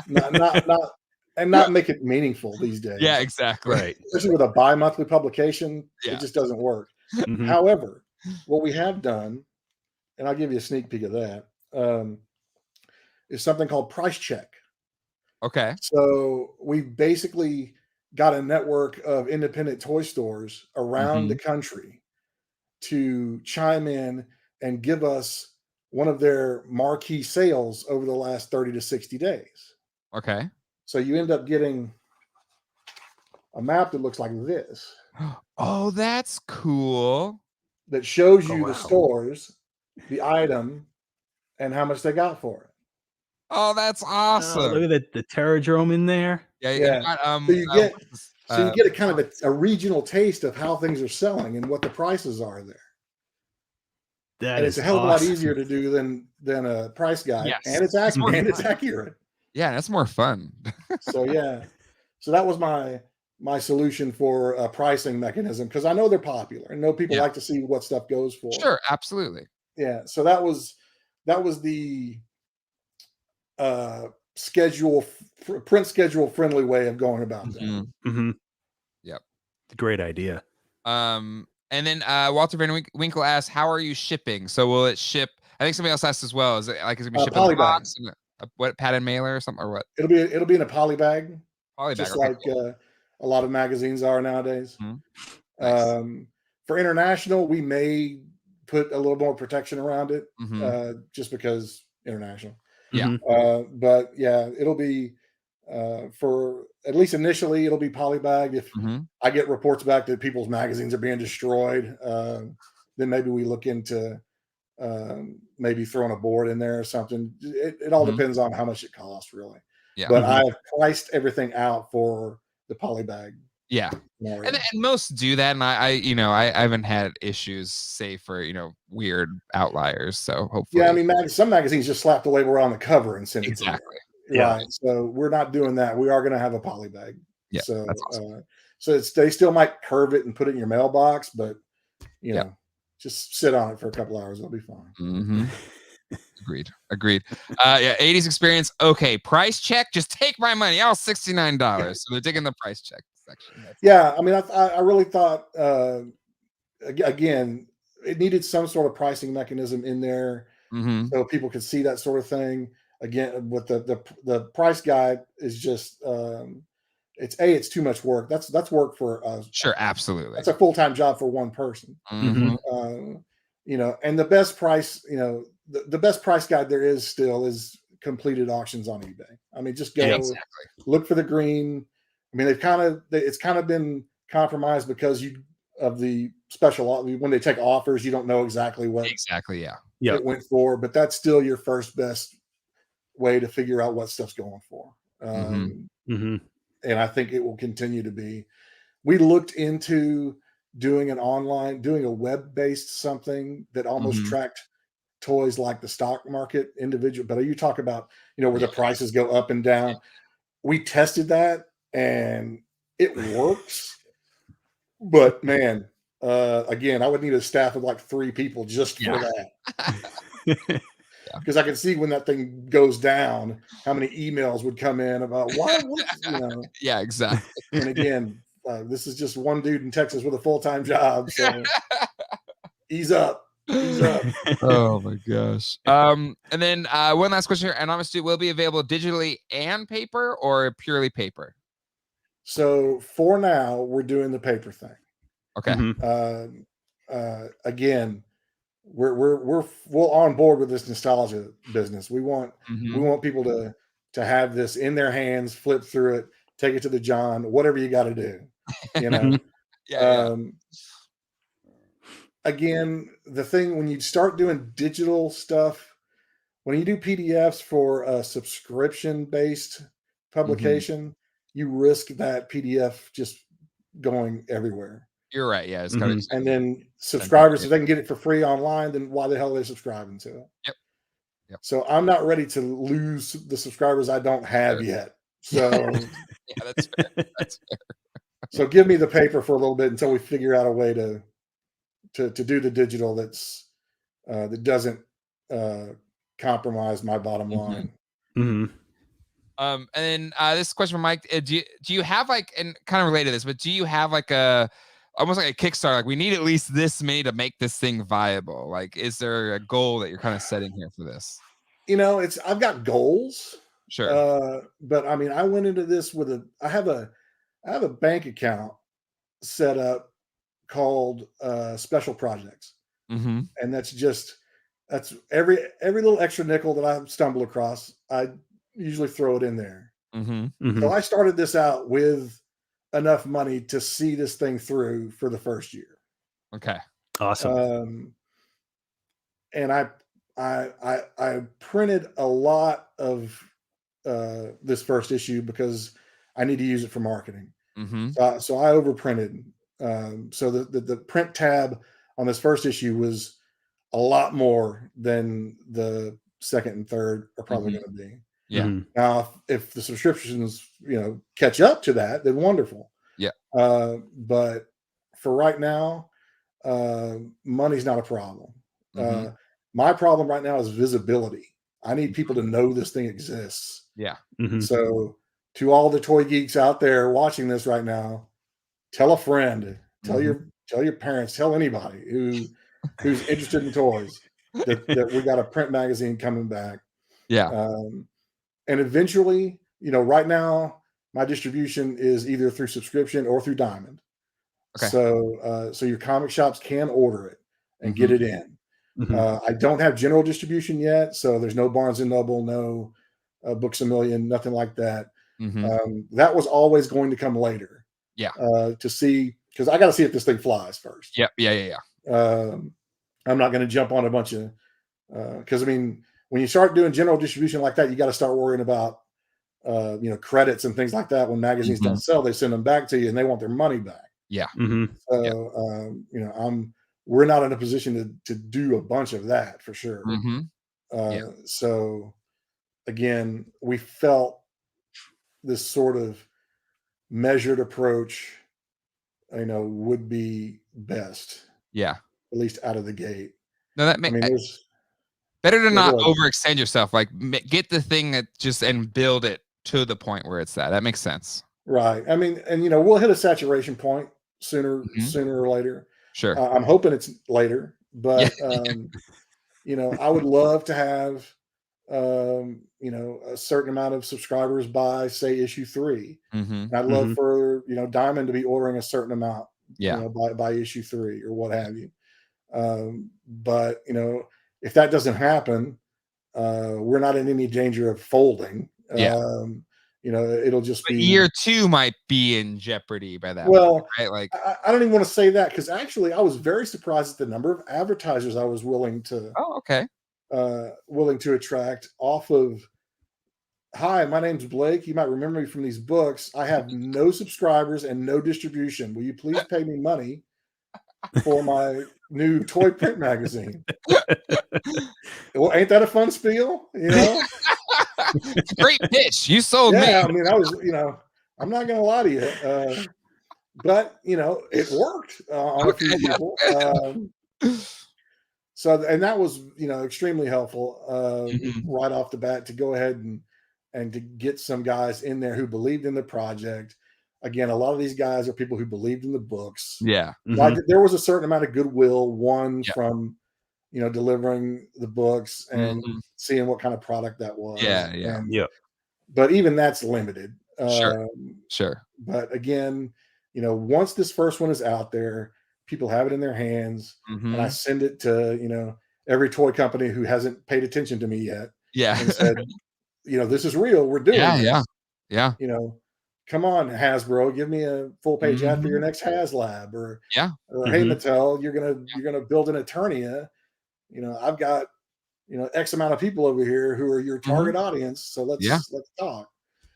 Not make it meaningful these days. Yeah, exactly. Right. Especially with a bi-monthly publication, it just doesn't work. However, what we have done, and I'll give you a sneak peek of that, is something called Price Check. Okay. So we basically got a network of independent toy stores around the country to chime in and give us one of their marquee sales over the last 30 to 60 days. Okay. So you end up getting a map that looks like this. Oh, that's cool. That shows you the stores, the item, and how much they got for it. Oh, that's awesome. Look at the Terradrome in there. Yeah. Got, so you get a kind of a regional taste of how things are selling and what the prices are there. And it's a hell of a lot easier to do than a price guide. Yes. And it's accurate. Yeah, that's more fun. So that was my solution for a pricing mechanism, because I know they're popular and know people like to see what stuff goes for. Sure, absolutely. Yeah. So that was the print schedule friendly way of going about that. Yep. Great idea. And then Walter Van Winkle asks, how are you shipping? So will it ship? I think somebody else asked as well. Is it gonna be shipped in a box? What, padded mailer or something, or what? It'll be in a poly bag. Just like a lot of magazines are nowadays. Nice. For international, we may put a little more protection around it, just because international. Yeah. But yeah, it'll be for at least initially, it'll be polybagged. If I get reports back that people's magazines are being destroyed, then maybe we look into maybe throwing a board in there or something. It all depends on how much it costs, really. Yeah. But I've priced everything out for the polybag. Yeah. And most do that, and I haven't had issues, save for weird outliers. So hopefully, I mean, some magazines just slap the label on the cover and send it. Exactly. Yeah. Right. So we're not doing that. We are going to have a polybag. Yeah. So that's awesome. So they still might curve it and put it in your mailbox, but just sit on it for a couple hours. It'll be fine. Agreed. 80s experience. Okay. Price check. Just take my money. Oh, $69. So they're digging the price check section. I mean, I really thought, again, it needed some sort of pricing mechanism in there so people could see that sort of thing. Again, with the price guide is just, it's too much work. That's work for Sure, absolutely. that's a full-time job for one person. Mhm. You know, and the best price, you know, the best price guide there is still is completed auctions on eBay. I mean, just go Yeah, exactly. look for the green. I mean, it's kind of been compromised because of the special when they take offers, you don't know exactly what Exactly, yeah. Yeah. it went for, but that's still your first best way to figure out what stuff's going for. Mm-hmm. And I think it will continue to be. We looked into doing a web-based something that almost Mhm. tracked toys like the stock market individual. But you talk about, you know, where the Yeah. prices go up and down. We tested that and it works. But man, again, I would need a staff of like 3 people just for Yeah. that. Because I can see when that thing goes down, how many emails would come in about what's, you know. Yeah, exactly. And again, this is just one dude in Texas with a full-time job, so ease up. Ease up. Oh my gosh. And then one last question here. Anonymous will be available digitally and paper or purely paper? So for now, we're doing the paper thing. Okay. Again, we're on board with this nostalgia business. We want people to have this in their hands, flip through it, take it to the John, whatever you got to do. You know. Yeah. Again, the thing when you start doing digital stuff, when you do PDFs for a subscription-based publication, you risk that PDF just going everywhere. You're right. Yeah. It's kind of And then subscribers, if they can get it for free online, then why the hell are they subscribing to it? Yep. So I'm not ready to lose the subscribers I don't have yet. So yeah, that's fair. That's fair. So give me the paper for a little bit until we figure out a way to do the digital that doesn't compromise my bottom line. And then this question from Mike: Do you have like, and kind of related to this, but do you have like almost like a Kickstarter? Like, we need at least this many to make this thing viable. Like, is there a goal that you're kind of setting here for this? You know, I've got goals. Sure. But I mean, I went into this with I have a bank account set up called Special Projects. And that's every little extra nickel that I stumble across, I usually throw it in there. So I started this out with enough money to see this thing through for the first year. Okay. Awesome. And I printed a lot of this first issue because I need to use it for marketing. So I overprinted. So the print tab on this first issue was a lot more than the second and third are probably going to be. Yeah. Now, if the subscriptions, you know, catch up to that, then wonderful. Yeah. But for right now, money's not a problem. My problem right now is visibility. I need people to know this thing exists. Yeah. So to all the toy geeks out there watching this right now, tell a friend, tell your parents, tell anybody who's interested in toys that we got a print magazine coming back. Yeah. And eventually, you know, right now my distribution is either through subscription or through Diamond. Okay. So your comic shops can order it and get it in. I don't have general distribution yet, so there's no Barnes and Noble, no Books A Million, nothing like that. That was always going to come later. Yeah. To see, because I got to see if this thing flies first. Yep. Yeah. I'm not going to jump on a bunch of because I mean, when you start doing general distribution like that, you got to start worrying about you know, credits and things like that. When magazines don't sell, they send them back to you and they want their money back. Yeah. So you know, we're not in a position to do a bunch of that for sure. So again, we felt this sort of measured approach, you know, would be best. Yeah. At least out of the gate. No, that makes better to not overextend yourself. Like, get the thing that and build it to the point where it's that makes sense. Right. I mean, and you know, we'll hit a saturation point sooner or later. Sure. I'm hoping it's later, but you know, I would love to have you know, a certain amount of subscribers by, say, issue 3. Mm-hmm. And I'd love for, you know, Diamond to be ordering a certain amount, Yeah. you know, by issue 3 or what have you. But, you know, if that doesn't happen, we're not in any danger of folding. Yeah. You know, it'll just But be year 2 might be in jeopardy by that well, point, right? Like, I don't even want to say that because actually I was very surprised at the number of advertisers I was willing to oh, okay. attract off of. Hi, my name's Blake. You might remember me from these books. I have no subscribers and no distribution. Will you please pay me money for my new toy print magazine? Well, ain't that a fun spiel? You know, It's a great pitch. You sold me. yeah. I mean, I was, you know, I'm not gonna lie to you, but you know, it worked on a few people. So, and that was, you know, extremely helpful right off the bat to go ahead and to get some guys in there who believed in the project. Again, a lot of these guys are people who believed in the books. Yeah. Like there was a certain amount of goodwill from, you know, delivering the books and seeing what kind of product that was. Yeah. Yeah. And, Yeah. But even that's limited. Sure. But again, you know, once this first one is out there, people have it in their hands, and I send it to, you know, every toy company who hasn't paid attention to me yet. Yeah. And said, you know, this is real. We're doing this. Yeah. You know, come on, Hasbro, give me a full page ad for your next HasLab, or hey Mattel, you're gonna build an Eternia. You know, I've got, you know, X amount of people over here who are your target audience. So let's talk.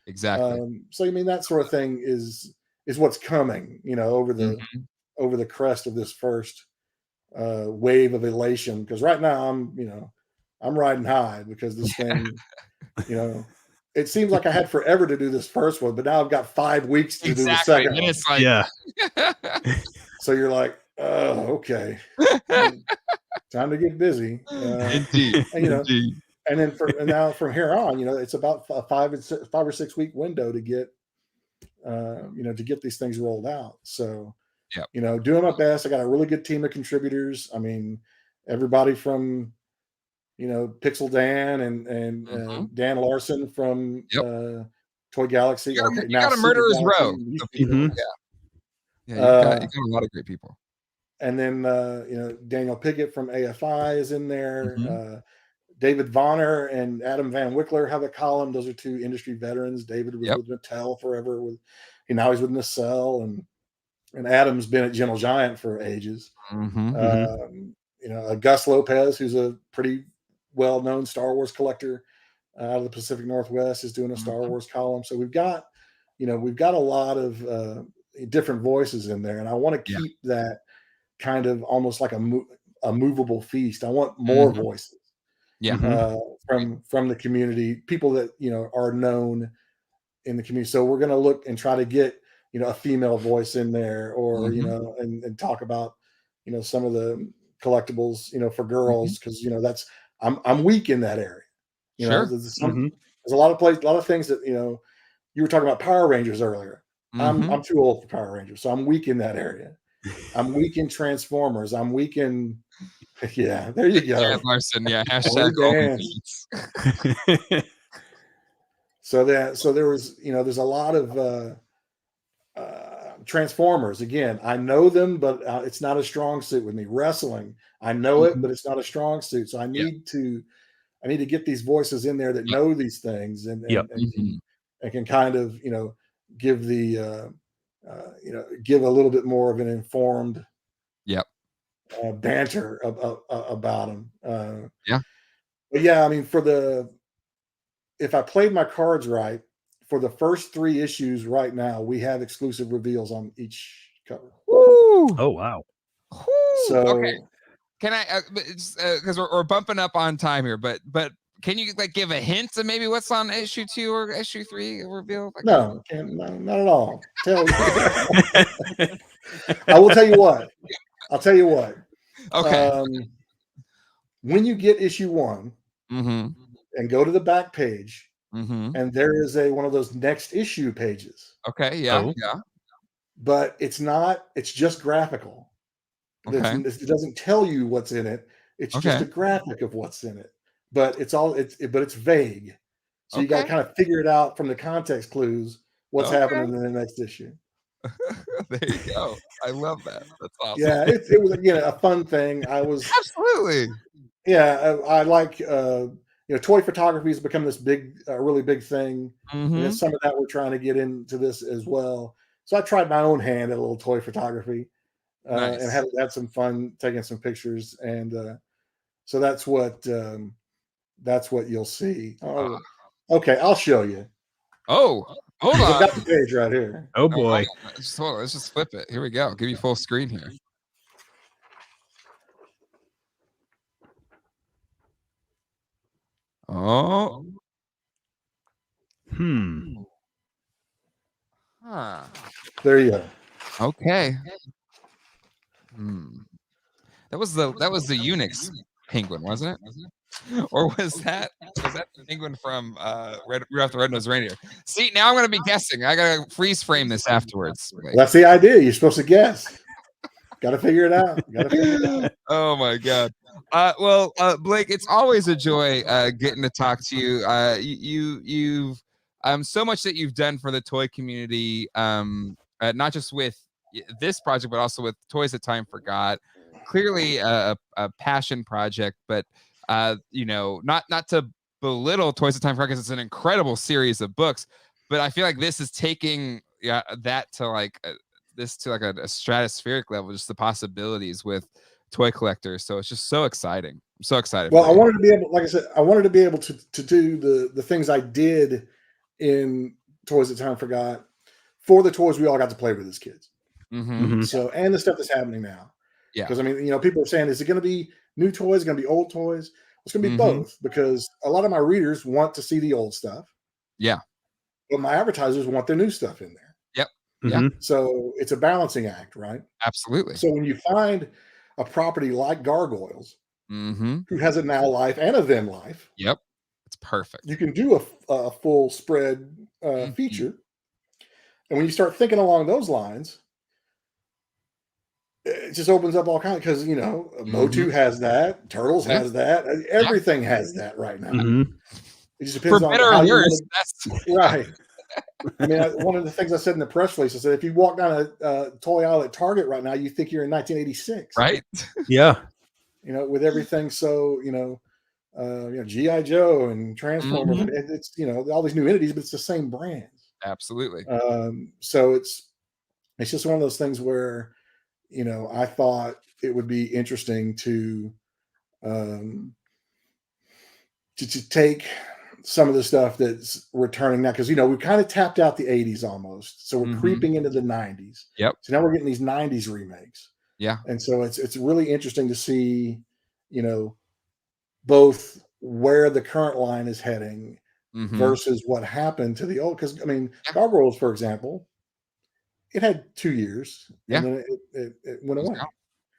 Exactly. So I mean, that sort of thing is what's coming, you know, over the crest of this first wave of elation. Because right now I'm riding high because this thing, you know, it seems like I had forever to do this first one, but now I've got 5 weeks to do the second one. It's like, Yeah. So you're like, oh, okay, time to get busy. Indeed. And, you know, and then now from here on, you know, it's about a 5 or 6 week window to get, you know, to get these things rolled out. So, you know, doing my best. I got a really good team of contributors. I mean, everybody from, you know, Pixel Dan and Dan Larson from Toy Galaxy. You got a murderer's row of people. Yeah, you got a lot of great people. And then you know, Daniel Piggott from AFI is in there. David Vonner and Adam Van Wickler have a column. Those are 2 industry veterans. David was with Mattel forever. Now he's with Nacelle, and Adam's been at Gentle Giant for ages. You know, Gus Lopez, who's a pretty well-known Star Wars collector out of the Pacific Northwest, is doing a Star Wars column. So we've got a lot of different voices in there, and I want to keep that kind of almost like a movable feast. I want more voices. From the community, people that, you know, are known in the community. So we're going to look and try to get, you know, a female voice in there, or you know, and talk about, you know, some of the collectibles, you know, for girls, because you know, that's I'm weak in that area. You know, there's a lot of things that, you know, you were talking about Power Rangers earlier. I'm too old for Power Rangers, so I'm weak in that area. I'm weak in Transformers. I'm weak in there you go. Dan Larson, hashtag So there was, you know, there's a lot of Transformers. Again, I know them, but it's not a strong suit with me. Wrestling, I know it, but it's not a strong suit. So I need to get these voices in there that know these things and can kind of, you know, give the you know, give a little bit more of an informed banter about them. But yeah, I mean, if I played my cards right, for the first 3 issues right now, we have exclusive reveals on each cover. Woo! Oh wow! So okay, can I? Because we're bumping up on time here, but can you like give a hint of maybe what's on issue 2 or issue 3 reveal? Like, no, not at all. I will tell you what. I'll tell you what. Okay. When you get issue 1 and go to the back page, and there is one of those next issue pages. Okay. Yeah. But it's just graphical. Okay. It doesn't tell you what's in it. It's just a graphic of what's in it. but it's vague. So you got to Okay. kind of figure it out from the context clues what's happening in the next issue. There you go. I love that. That's awesome. Yeah, it was again a fun thing. Absolutely. Yeah, I like toy photography has become this really big thing. And some of that we're trying to get into this as well. So I tried my own hand at a little toy photography Nice. and had some fun taking some pictures. And so that's what you'll see. Oh, okay, I'll show you. Oh, hold on. I've got the page right here. Oh boy. Hold on. Let's just flip it. Here we go. Give you full screen here. Oh. Huh. There you go. Okay. That was the Unix penguin, wasn't it? Or was that the penguin from Rudolph the Red-Nosed Reindeer? See, now I'm gonna be guessing. I gotta freeze frame this afterwards. That's the idea. You're supposed to guess. Got to figure it out. Oh my God. Well, Blake, it's always a joy getting to talk to you. You've so much that you've done for the toy community, not just with this project, but also with Toys That Time Forgot. Clearly a passion project, but not to belittle Toys That Time Forgot, because it's an incredible series of books. But I feel like this is taking that to like a stratospheric level, just the possibilities with toy collectors. So it's just so exciting. I'm so excited. Well, I wanted to be able, like I said, I wanted to be able to do the things I did in Toys That Time Forgot for the toys we all got to play with as kids. So, and the stuff that's happening now. Yeah. Because I mean, people are saying, is it going to be new toys? Is it going to be old toys? It's going to be both, because a lot of my readers want to see the old stuff. Yeah. But my advertisers want their new stuff in there. Yep. Yeah. So it's a balancing act, right? Absolutely. So when you find a property like Gargoyles, who has a now life and a then life, yep, it's perfect. you can do a full spread feature. And when you start thinking along those lines, it just opens up all kinds, because Motu has that, Turtles has that, everything has that right now. It just depends on how you want to, right. I mean, one of the things I said in the press release, I said, if you walk down a toy aisle at Target right now, you think you're in 1986, right? Yeah. With everything. So G.I. Joe and Transformers, and it's all these new entities, but it's the same brands. Absolutely. So it's just one of those things where I thought it would be interesting to take some of the stuff that's returning now, because we kind of tapped out the 80s almost, so we're creeping into the 90s. Yep. So now we're getting these 90s remakes. Yeah. And so it's really interesting to see both where the current line is heading versus what happened to the old. Because I mean, Gargoyles, for example, it had 2 years, and then it went away.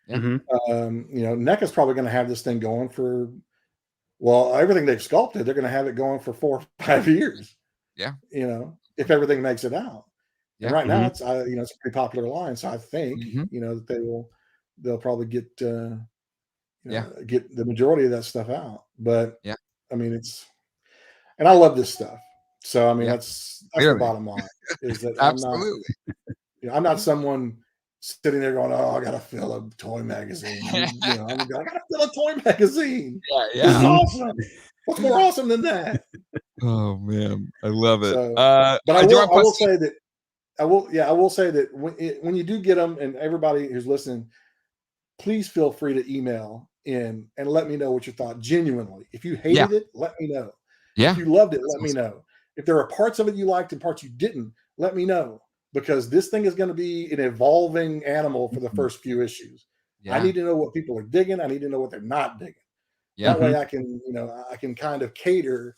NECA's probably going to have this thing going for, well, everything they've sculpted, they're going to have it going for 4 or 5 years. Yeah. If everything makes it out. Yeah. And right now it's it's a pretty popular line, so I think that they'll probably get get the majority of that stuff out. But I mean, and I love this stuff. So I mean, that's the bottom line, is that I'm not someone sitting there going, oh, I gotta fill a toy magazine. I gotta fill a toy magazine. Yeah. This is awesome. What's more awesome than that? Oh man, I love it. So, but I will say that when you do get them, and everybody who's listening, please feel free to email in and let me know what you thought genuinely. If you hated it, let me know. If you loved it, let me know. If there are parts of it you liked and parts you didn't, let me know, because this thing is going to be an evolving animal for the first few issues. I need to know what people are digging. I need to know what they're not digging. That way I can kind of cater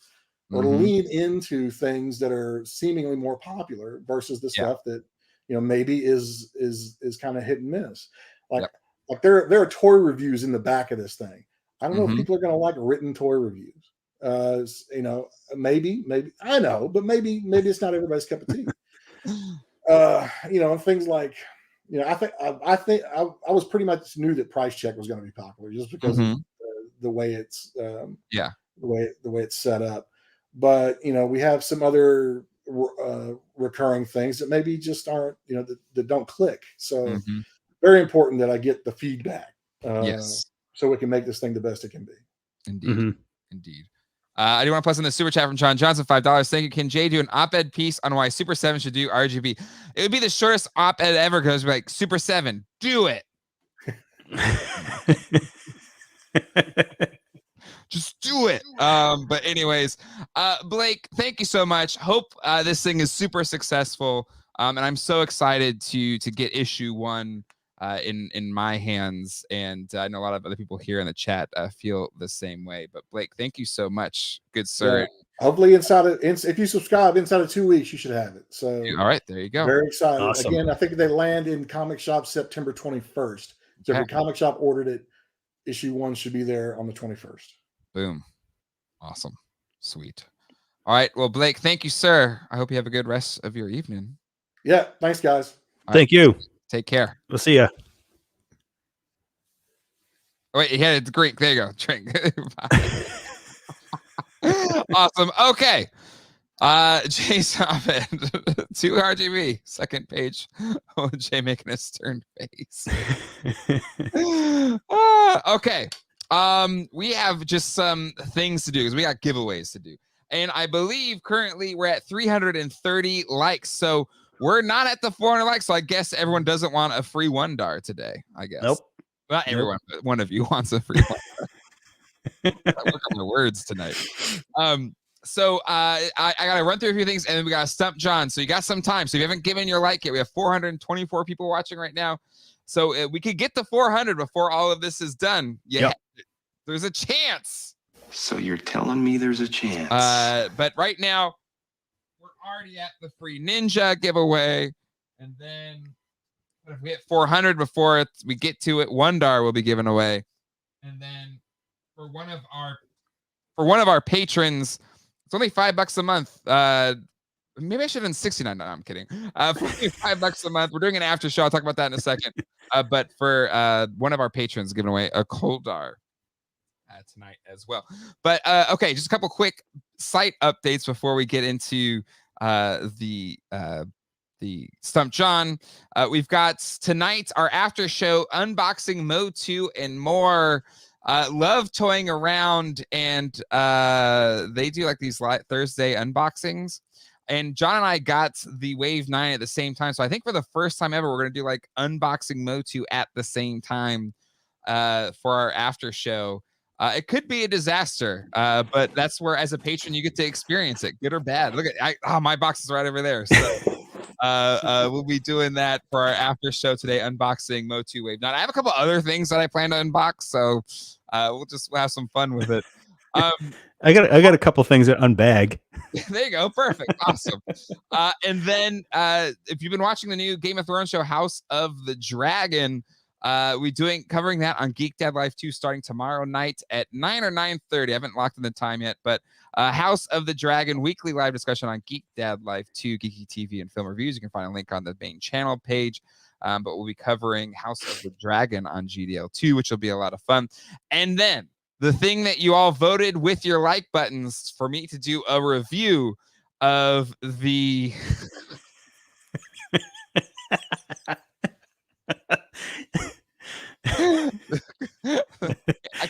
or lean into things that are seemingly more popular versus the stuff that maybe is kind of hit and miss. Like there are toy reviews in the back of this thing. I don't know if people are going to like written toy reviews. Maybe I know, but maybe it's not everybody's cup of tea. Things like, I think I was pretty much knew that Price Check was going to be popular, just because of the way it's the way it's set up. But we have some other recurring things that maybe just aren't that don't click. So very important that I get the feedback. Yes, so we can make this thing the best it can be. indeed, indeed. I do want to plus in the super chat from John Johnson, $5. Thank you. Can Jay do an op-ed piece on why Super 7 should do RGB? It would be the shortest op-ed ever because like Super 7, do it. Just do it. But anyways, Blake, thank you so much. Hope this thing is super successful. And I'm so excited to get issue 1 in my hands, and I know a lot of other people here in the chat feel the same way. But Blake, thank you so much, good sir. Yeah. Hopefully if you subscribe inside of 2 weeks, you should have it. So all right, there you go. Very excited. Awesome. Again, I think they land in comic shop September 21st. So if your comic shop ordered it, issue 1 should be there on the 21st. Boom. Awesome. Sweet. All right. Well, Blake, thank you, sir. I hope you have a good rest of your evening. Yeah. Thanks, guys. Thank you. Take care. We'll see ya. Oh, wait, yeah, it's Greek. There you go. Drink. Awesome. Okay. Jay's op-ed. 2 RGB. Second page. Oh, Jay making a stern face. Okay. We have just some things to do because we got giveaways to do. And I believe currently we're at 330 likes. So we're not at the 400 likes. So I guess everyone doesn't want a free $1 today, I guess. Nope. Not everyone, but one of you wants a free $1. I work on my words tonight. So I gotta run through a few things, and then we gotta stump John. So you got some time. So if you haven't given your like yet, we have 424 people watching right now. So we could get to 400 before all of this is done. Yeah, there's a chance. So you're telling me there's a chance? But right now we're already at the free ninja giveaway, and then if we hit 400 before we get to it, $1 will be given away, and then for one of our patrons, it's only $5 a month. Maybe I should have done 69. No, I'm kidding. For $5 a month, we're doing an after show. I'll talk about that in a second. But for one of our patrons, giving away a Koldar tonight as well. But okay, just a couple quick site updates before we get into the Stump John. We've got tonight our after show unboxing Mo2 and more. Love toying around, and they do like these Thursday unboxings. And John and I got the Wave 9 at the same time. So I think for the first time ever, we're going to do like unboxing Mo2 at the same time for our after show. It could be a disaster, but that's where, as a patron, you get to experience it, good or bad. Look at my box is right over there. So we'll be doing that for our after show today, unboxing Mo2 Wave 9. I have a couple other things that I plan to unbox, so we'll have some fun with it. I got a couple things that unbag. There you go. Perfect. Awesome. And then if you've been watching the new Game of Thrones show, House of the Dragon, we're covering that on Geek Dad Live 2 starting tomorrow night at 9 or 9:30. I haven't locked in the time yet, but House of the Dragon weekly live discussion on Geek Dad Live 2, Geeky TV and Film Reviews. You can find a link on the main channel page. But we'll be covering House of the Dragon on GDL2, which will be a lot of fun. And then the thing that you all voted with your like buttons for me to do a review of the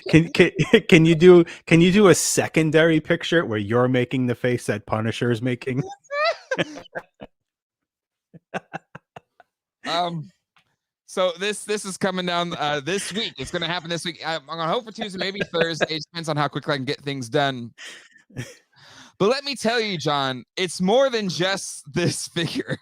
Can you do a secondary picture where you're making the face that Punisher is making? So this is coming down this week. It's going to happen this week. I'm going to hope for Tuesday, maybe Thursday. It depends on how quickly I can get things done. But let me tell you, John, it's more than just this figure.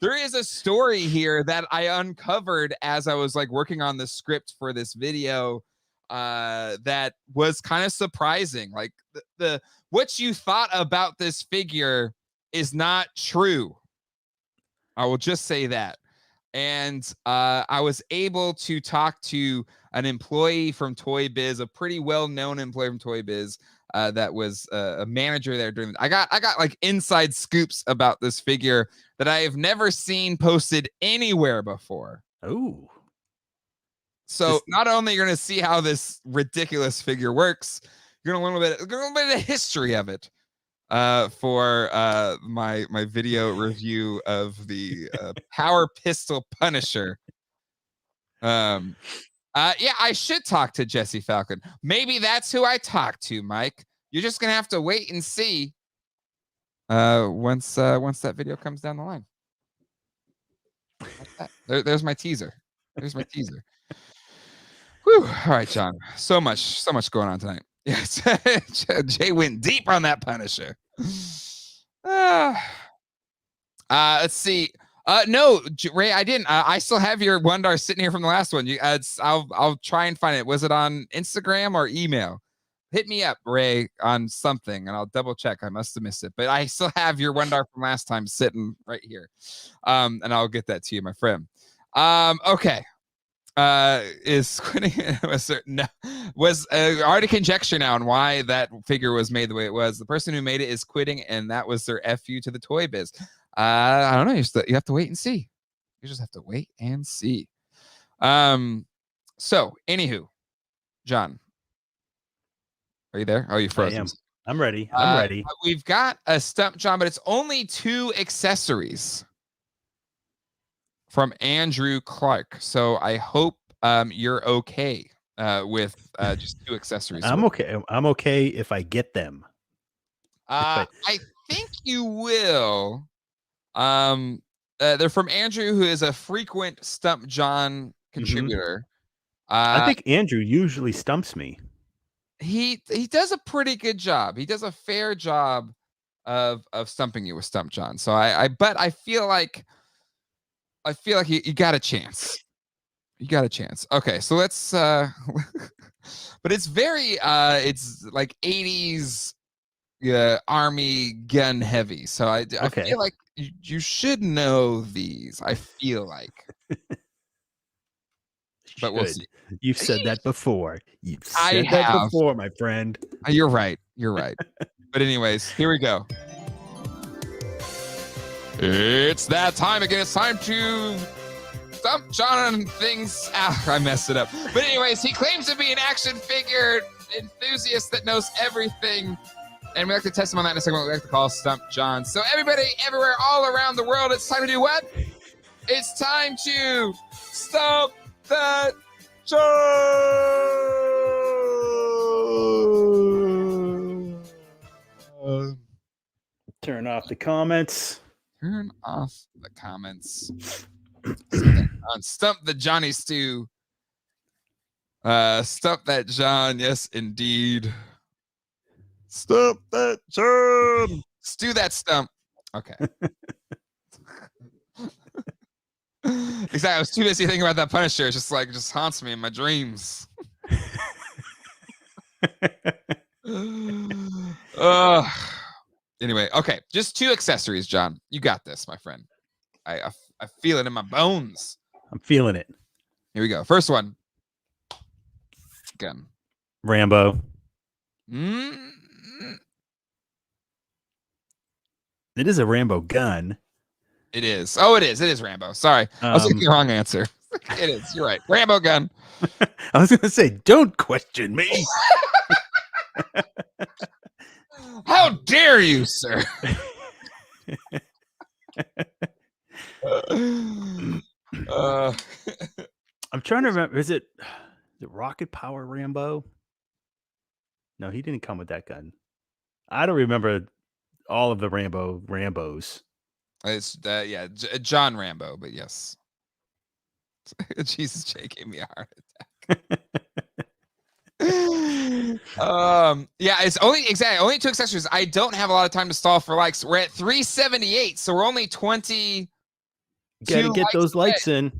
There is a story here that I uncovered as I was like working on the script for this video that was kind of surprising. Like the what you thought about this figure is not true. I will just say that. And I was able to talk to an employee from Toy Biz, a pretty well-known employee from Toy Biz that was a manager there during. I got like inside scoops about this figure that I have never seen posted anywhere before. Oh, so not only you're going to see how this ridiculous figure works, Gonna learn a little bit of the history of it for my video review of the Power Pistol Punisher. Yeah, I should talk to Jesse Falcon. Maybe that's who I talk to, Mike. You're just gonna have to wait and see once that video comes down the line. There's my teaser. There's my teaser. Whew. All right, John. So much going on tonight. Yes, Jay went deep on that Punisher. Let's see. No, Ray, I didn't. I still have your $1 sitting here from the last one. I'll try and find it. Was it on Instagram or email? Hit me up, Ray, on something, and I'll double check. I must have missed it, but I still have your $1 from last time sitting right here. And I'll get that to you, my friend. Okay. Is quitting was already conjecture now on why that figure was made the way it was. The person who made it is quitting, and that was their FU to the toy biz. I don't know. You have to wait and see. You just have to wait and see. So anywho, John, are you there? Oh, you frozen. I am. I'm ready. I'm ready. We've got a stump, John, but it's only 2 accessories from Andrew Clark. So I hope you're okay with just 2 accessories. I'm okay. I'm okay if I get them. I think you will. They're from Andrew, who is a frequent Stump John contributor. I think Andrew usually stumps me. He does a pretty good job. He does a fair job of stumping you with Stump John. So but I feel like you got a chance. You got a chance. Okay, so let's but it's very it's like 80s army gun heavy. So I feel like you should know these. I feel like. But we'll see. You've said that before. You've said that before, my friend. You're right. You're right. But anyways, here we go. It's that time again. It's time to stump John on things. I messed it up. But anyways, he claims to be an action figure enthusiast that knows everything. And we like to test him on that in a segment we like to call Stump John. So everybody, everywhere, all around the world, it's time to do what? It's time to stump that John. Turn off the comments. Turn off the comments. On Stump the Johnny Stew. Stump that John. Yes, indeed. Stump that John. Stew that stump. Okay. Exactly. I was too busy thinking about that Punisher. It's just haunts me in my dreams. Anyway, okay. Just 2 accessories, John. You got this, my friend. I feel it in my bones. I'm feeling it. Here we go. First one. Gun. Rambo. It is a Rambo gun. It is. Oh, it is. It is Rambo. Sorry. I was looking at the wrong answer. It is. You're right. Rambo gun. I was going to say, don't question me. How dare you, sir? I'm trying to remember. Is it Rocket Power Rambo? No, he didn't come with that gun. I don't remember all of the Rambos. It's John Rambo, but yes. Jesus, Jay gave me a heart attack. Yeah, it's only 2 accessories. I don't have a lot of time to stall for likes. We're at 378, so we're only 20. Gotta get those likes in.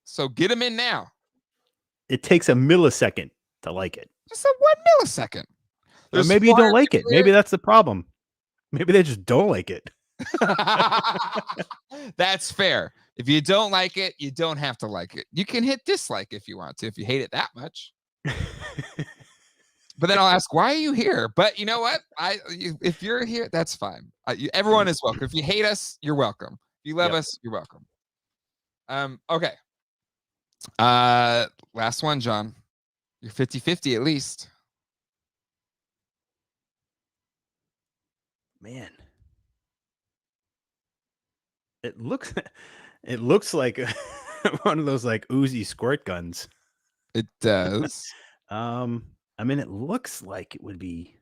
So get them in now. It takes a millisecond to like it. Just a 1 millisecond. Or maybe you don't like it. Maybe that's the problem. Maybe they just don't like it. That's fair. If you don't like it, you don't have to like it. You can hit dislike if you want to, if you hate it that much. But then I'll ask, why are you here? But you know what? If you're here, that's fine. Everyone is welcome. If you hate us, you're welcome. If you love us, you're welcome. Okay. Last one, John. You're 50-50 at least. Man. It looks it looks like one of those like Uzi squirt guns. It does. I mean, it looks like it would be.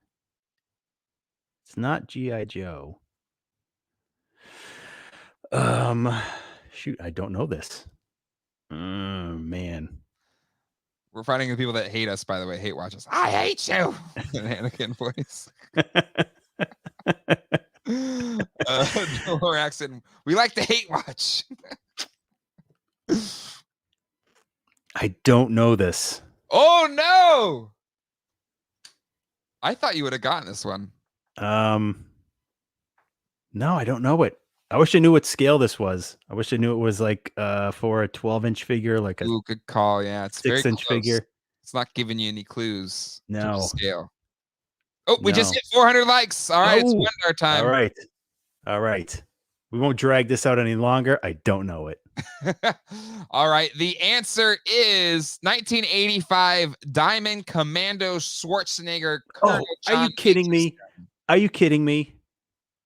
It's not G.I. Joe. Shoot, I don't know this. Man. We're fighting with people that hate us, by the way. Hate watch us. I hate you. An Anakin voice. Joel accent. We like to hate watch. I don't know this. Oh no! I thought you would have gotten this one. No, I don't know it. I wish I knew what scale this was. I wish I knew it was like for a 12-inch figure, like a Ooh, good call. Yeah, it's very 6-inch close. figure. It's not giving you any clues to the No. scale. Oh, we just No. hit 400 likes. All right, it's Oh, Wonder time. All right. All right. We won't drag this out any longer. I don't know it. All right. The answer is 1985 Diamond Commando Schwarzenegger. Colonel Are you John kidding Majors. me? Are you kidding me?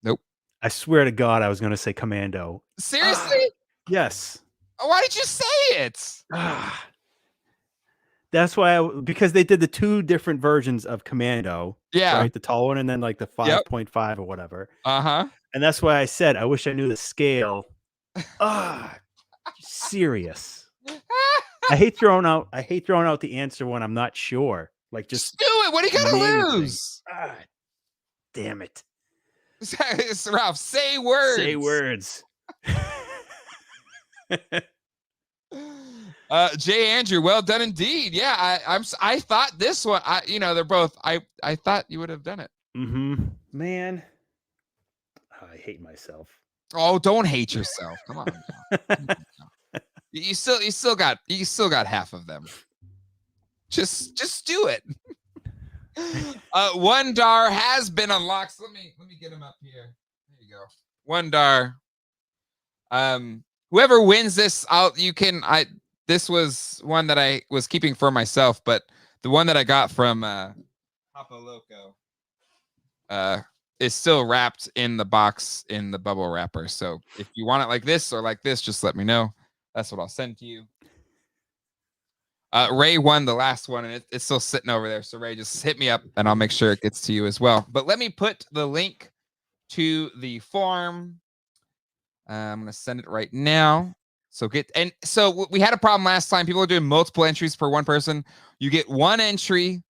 Nope. I swear to God, I was going to say Commando. Seriously? Yes. Why did you say it? That's why, because they did the two different versions of Commando. Yeah. Right? The tall one and then like the 5.5 or whatever. Uh-huh. And that's why I said, I wish I knew the scale. Serious. I hate throwing out the answer when I'm not sure. Like just do it. What are you going to lose? Damn it. Ralph, say words. Say words. Jay Andrew, well done indeed. Yeah, I thought this one. They're both. I thought you would have done it. Man, I hate myself. Oh, don't hate yourself. Come on. You still got half of them. Just do it. $1 has been unlocked. So let me get him up here. There you go. $1. Whoever wins this, this was one that I was keeping for myself, but the one that I got from Papa Loco is still wrapped in the box in the bubble wrapper. So if you want it like this or like this, just let me know. That's what I'll send to you. Ray won the last one, and it's still sitting over there. So Ray, just hit me up, and I'll make sure it gets to you as well. But let me put the link to the form. I'm going to send it right now. So we had a problem last time. People are doing multiple entries per one person. You get one entry,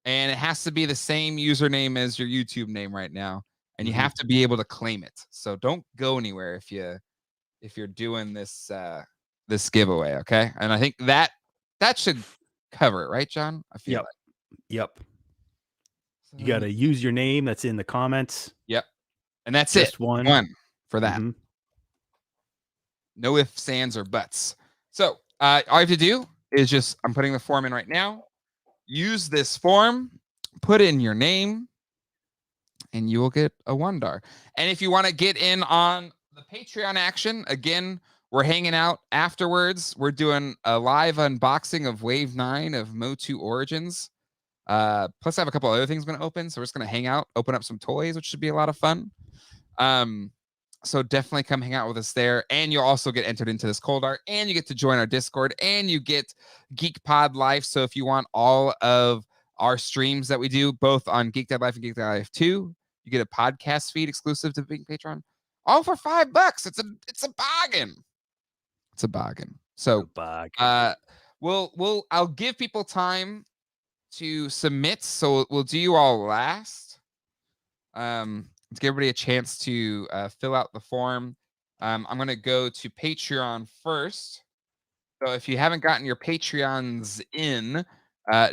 and it has to be the same username as your YouTube name right now, and you have to be able to claim it. So don't go anywhere if you're doing this this giveaway, okay? And I think that should cover it, right, John? I feel like. Yep. You got to use your name that's in the comments. Yep. And that's Just it. One for that. No ifs, ands, or buts. So all you have to do is I'm putting the form in right now. Use this form, put in your name, and you will get a $1. And if you want to get in on the Patreon action, again, we're hanging out afterwards. We're doing a live unboxing of Wave 9 of Motu Origins. Plus, I have a couple other things going to open. So we're just going to hang out, open up some toys, which should be a lot of fun. So definitely come hang out with us there. And you'll also get entered into this cold art. And you get to join our Discord. And you get Geek Pod Life. So if you want all of our streams that we do, both on Geek Dead Life and Geek Dead Life 2, you get a podcast feed exclusive to being Patron. All for $5. It's a bargain. It's a bargain. So I'll give people time to submit. So we'll do you all last. Let's give everybody a chance to fill out the form. I'm going to go to Patreon first. So if you haven't gotten your Patreons in,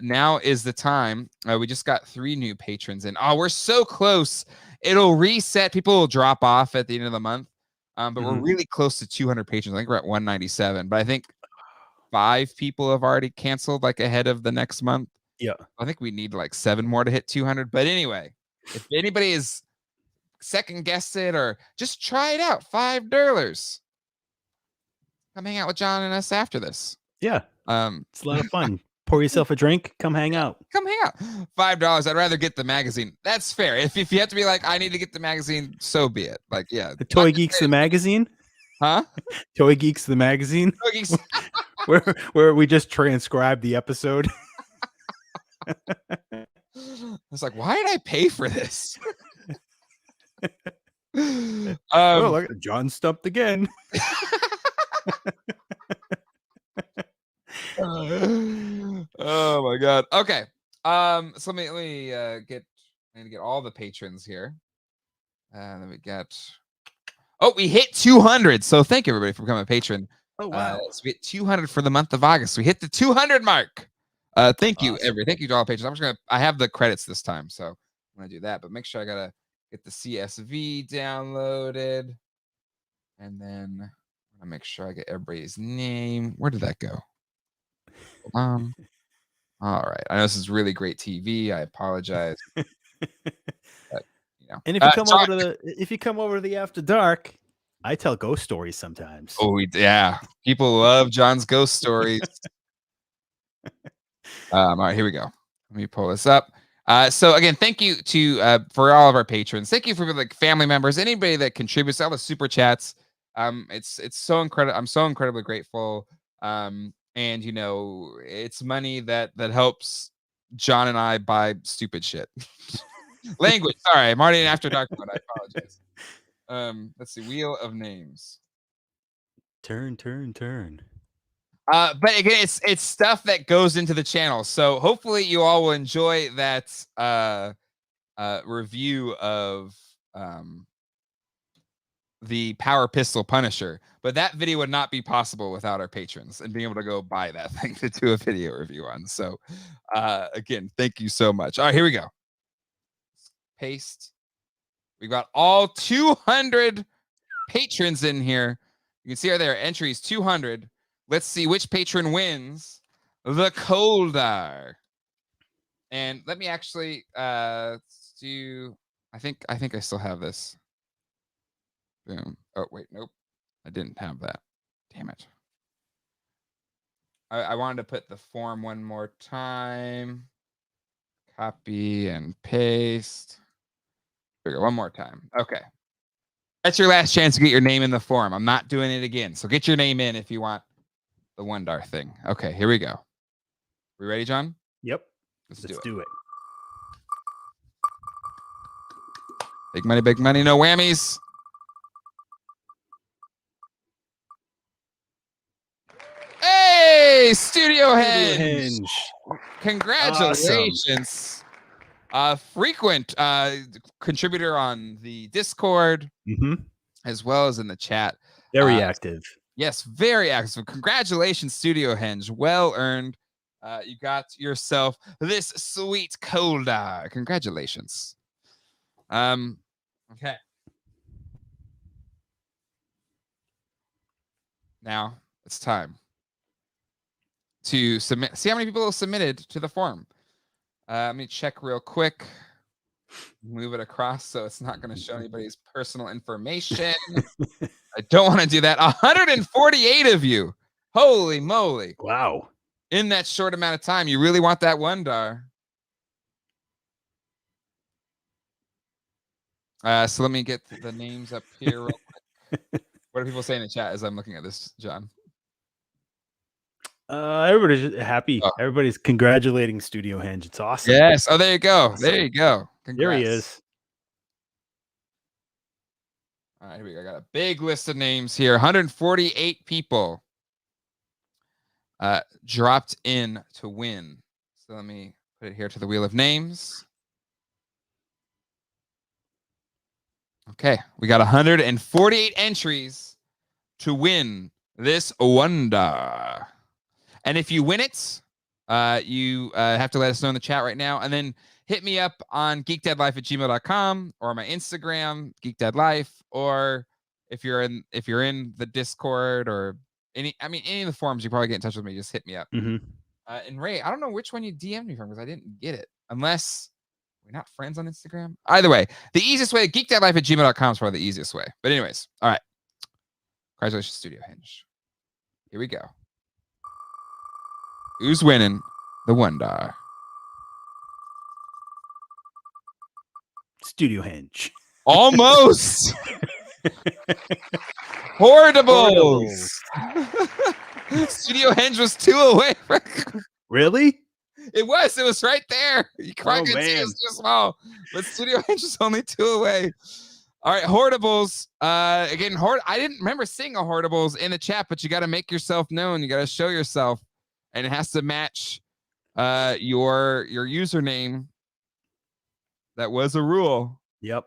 now is the time. We just got 3 new patrons in. Oh, we're so close. It'll reset. People will drop off at the end of the month. But we're really close to 200 patrons. I think we're at 197. But I think 5 people have already canceled like ahead of the next month. Yeah. I think we need like 7 more to hit 200. But anyway, if anybody is second guessed it or just try it out, $5. Come hang out with John and us after this. Yeah. It's a lot of fun. Pour yourself a drink. Come hang out. Come hang out. $5. I'd rather get the magazine. That's fair. If you have to be like, I need to get the magazine, so be it. Like, yeah. The Toy Geeks the magazine. Huh? Toy Geeks the magazine. Toy Geeks. where we just transcribe the episode. It's like, why did I pay for this? Oh, look, John stumped again. Oh my god. Okay. So let me get I need to get all the patrons here. Then we got we hit 200. So thank you everybody for becoming a patron. Oh wow. So we hit 200 for the month of August. We hit the 200 mark. Thank you, everybody. Thank you to all patrons. I have the credits this time, so I'm gonna do that. But make sure I gotta get the CSV downloaded, and then I'm gonna make sure I get everybody's name. Where did that go? All right. I know this is really great TV. I apologize. But, and if you come over to the After Dark, I tell ghost stories sometimes. Oh yeah, people love John's ghost stories. All right, here we go. Let me pull this up. So again, thank you to for all of our patrons. Thank you for like family members, anybody that contributes, all the super chats. It's so incredible. I'm so incredibly grateful. And it's money that helps John and I buy stupid shit. Language. Sorry, I'm already in After Dark mode. I apologize. Let's see. Wheel of Names. Turn. But again, it's stuff that goes into the channel. So hopefully you all will enjoy that review of the Power Pistol Punisher. But that video would not be possible without our patrons and being able to go buy that thing to do a video review on. So again, thank you so much. All right, here we go. Paste. We got all 200 patrons in here. You can see right there, entries 200. Let's see which patron wins the Coldar. And let me actually do. I think I still have this. Boom. Oh wait, nope. I didn't have that. Damn it. I wanted to put the form one more time. Copy and paste. Here we go. One more time. Okay. That's your last chance to get your name in the form. I'm not doing it again. So get your name in if you want the $1 thing. Okay, here we go. We ready, John? Yep. Let's do it. Big money, no whammies. Hey, Studio Henge. Congratulations. Awesome. Frequent contributor on the Discord, as well as in the chat. Very active. Yes, very active. So congratulations, Studio Henge. Well earned. You got yourself this sweet Coldar. Congratulations. Okay. Now it's time to submit. See how many people submitted to the form. Let me check real quick. Move it across so it's not going to show anybody's personal information. I don't want to do that. 148 of you. Holy moly. Wow. In that short amount of time. You really want that $1. So let me get the names up here real quick. What are people saying in chat as I'm looking at this, John? Everybody's happy. Oh. Everybody's congratulating Studio Henge. It's awesome. Yes. Oh, there you go. There you go. Congrats. There he is. All right, here we go. I got a big list of names here. 148 people dropped in to win. So let me put it here to the Wheel of Names. Okay, we got 148 entries to win this $1. And if you win it, you have to let us know in the chat right now. And then hit me up on geekdeadlife@gmail.com or my Instagram, geekdeadlife, or if you're in the Discord or any of the forums, you probably get in touch with me. Just hit me up. And Ray, I don't know which one you DM'd me from because I didn't get it. Unless we're not friends on Instagram. Either way, the easiest way, geekdeadlife@gmail.com is probably the easiest way. But anyways, all right. Congratulations, Studio Henge. Here we go. Who's winning the $1. Studio Hinge. Almost. Horribles. Studio Hinge was 2 away. Really? It was right there. You probably Oh, could see it man. was too small, but Studio Hinge was only 2 away. All right, Horribles. Again, I didn't remember seeing a Horribles in the chat, but you got to make yourself known. You got to show yourself, and it has to match your username. That was a rule. Yep.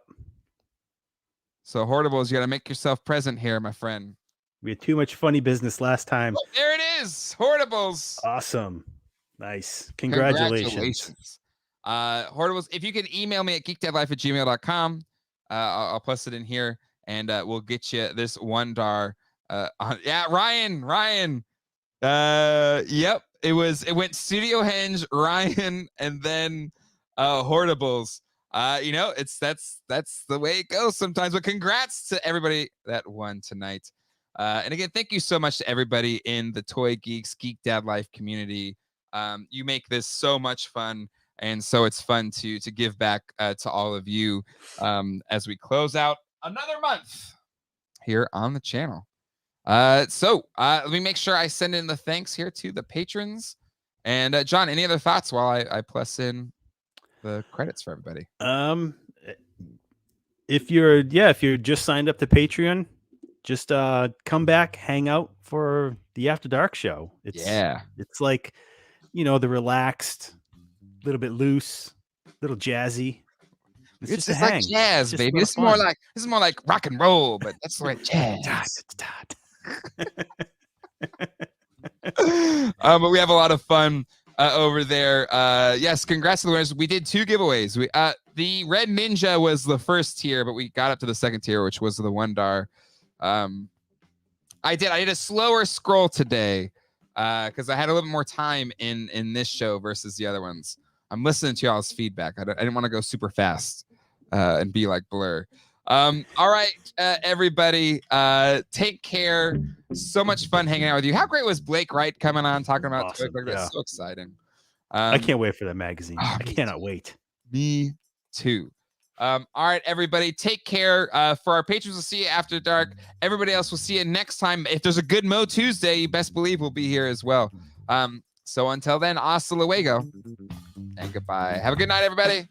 So Horribles, you got to make yourself present here, my friend. We had too much funny business last time. Oh, there it is, Horribles. Awesome. Nice. Congratulations. Horribles, if you can email me at geekdeadlife@gmail.com, I'll post it in here, and we'll get you this $1. Yeah, Ryan. Yep, it went Studio Hinge, Ryan, and then Horribles. That's the way it goes sometimes. But congrats to everybody that won tonight. And again, thank you so much to everybody in the Toy Geeks Geek Dad Life community. You make this so much fun, and so it's fun to give back to all of you as we close out another month here on the channel. So let me make sure I send in the thanks here to the patrons. And John, any other thoughts while I plus in the credits for everybody? If you're just signed up to Patreon, just come back, hang out for the After Dark show. It's like, the relaxed, little bit loose, little jazzy. It's just like jazz, just baby. This is more like rock and roll, but that's the right jazz. But we have a lot of fun over there. Yes, congrats to the winners. We did 2 giveaways. The Red Ninja was the first tier, but we got up to the second tier, which was the $1. I did a slower scroll today because I had a little bit more time in this show versus the other ones. I'm listening to y'all's feedback. I didn't want to go super fast and be like Blur. All right, everybody, take care. So much fun hanging out with you. How great was Blake Wright coming on talking about awesome. Toy? That's so exciting. I can't wait for that magazine. I cannot wait. Me too. All right, everybody, take care. For our patrons, we'll see you after dark. Everybody else, we'll see you next time. If there's a good Mo Tuesday, you best believe we'll be here as well. So until then, hasta luego and goodbye. Have a good night, everybody.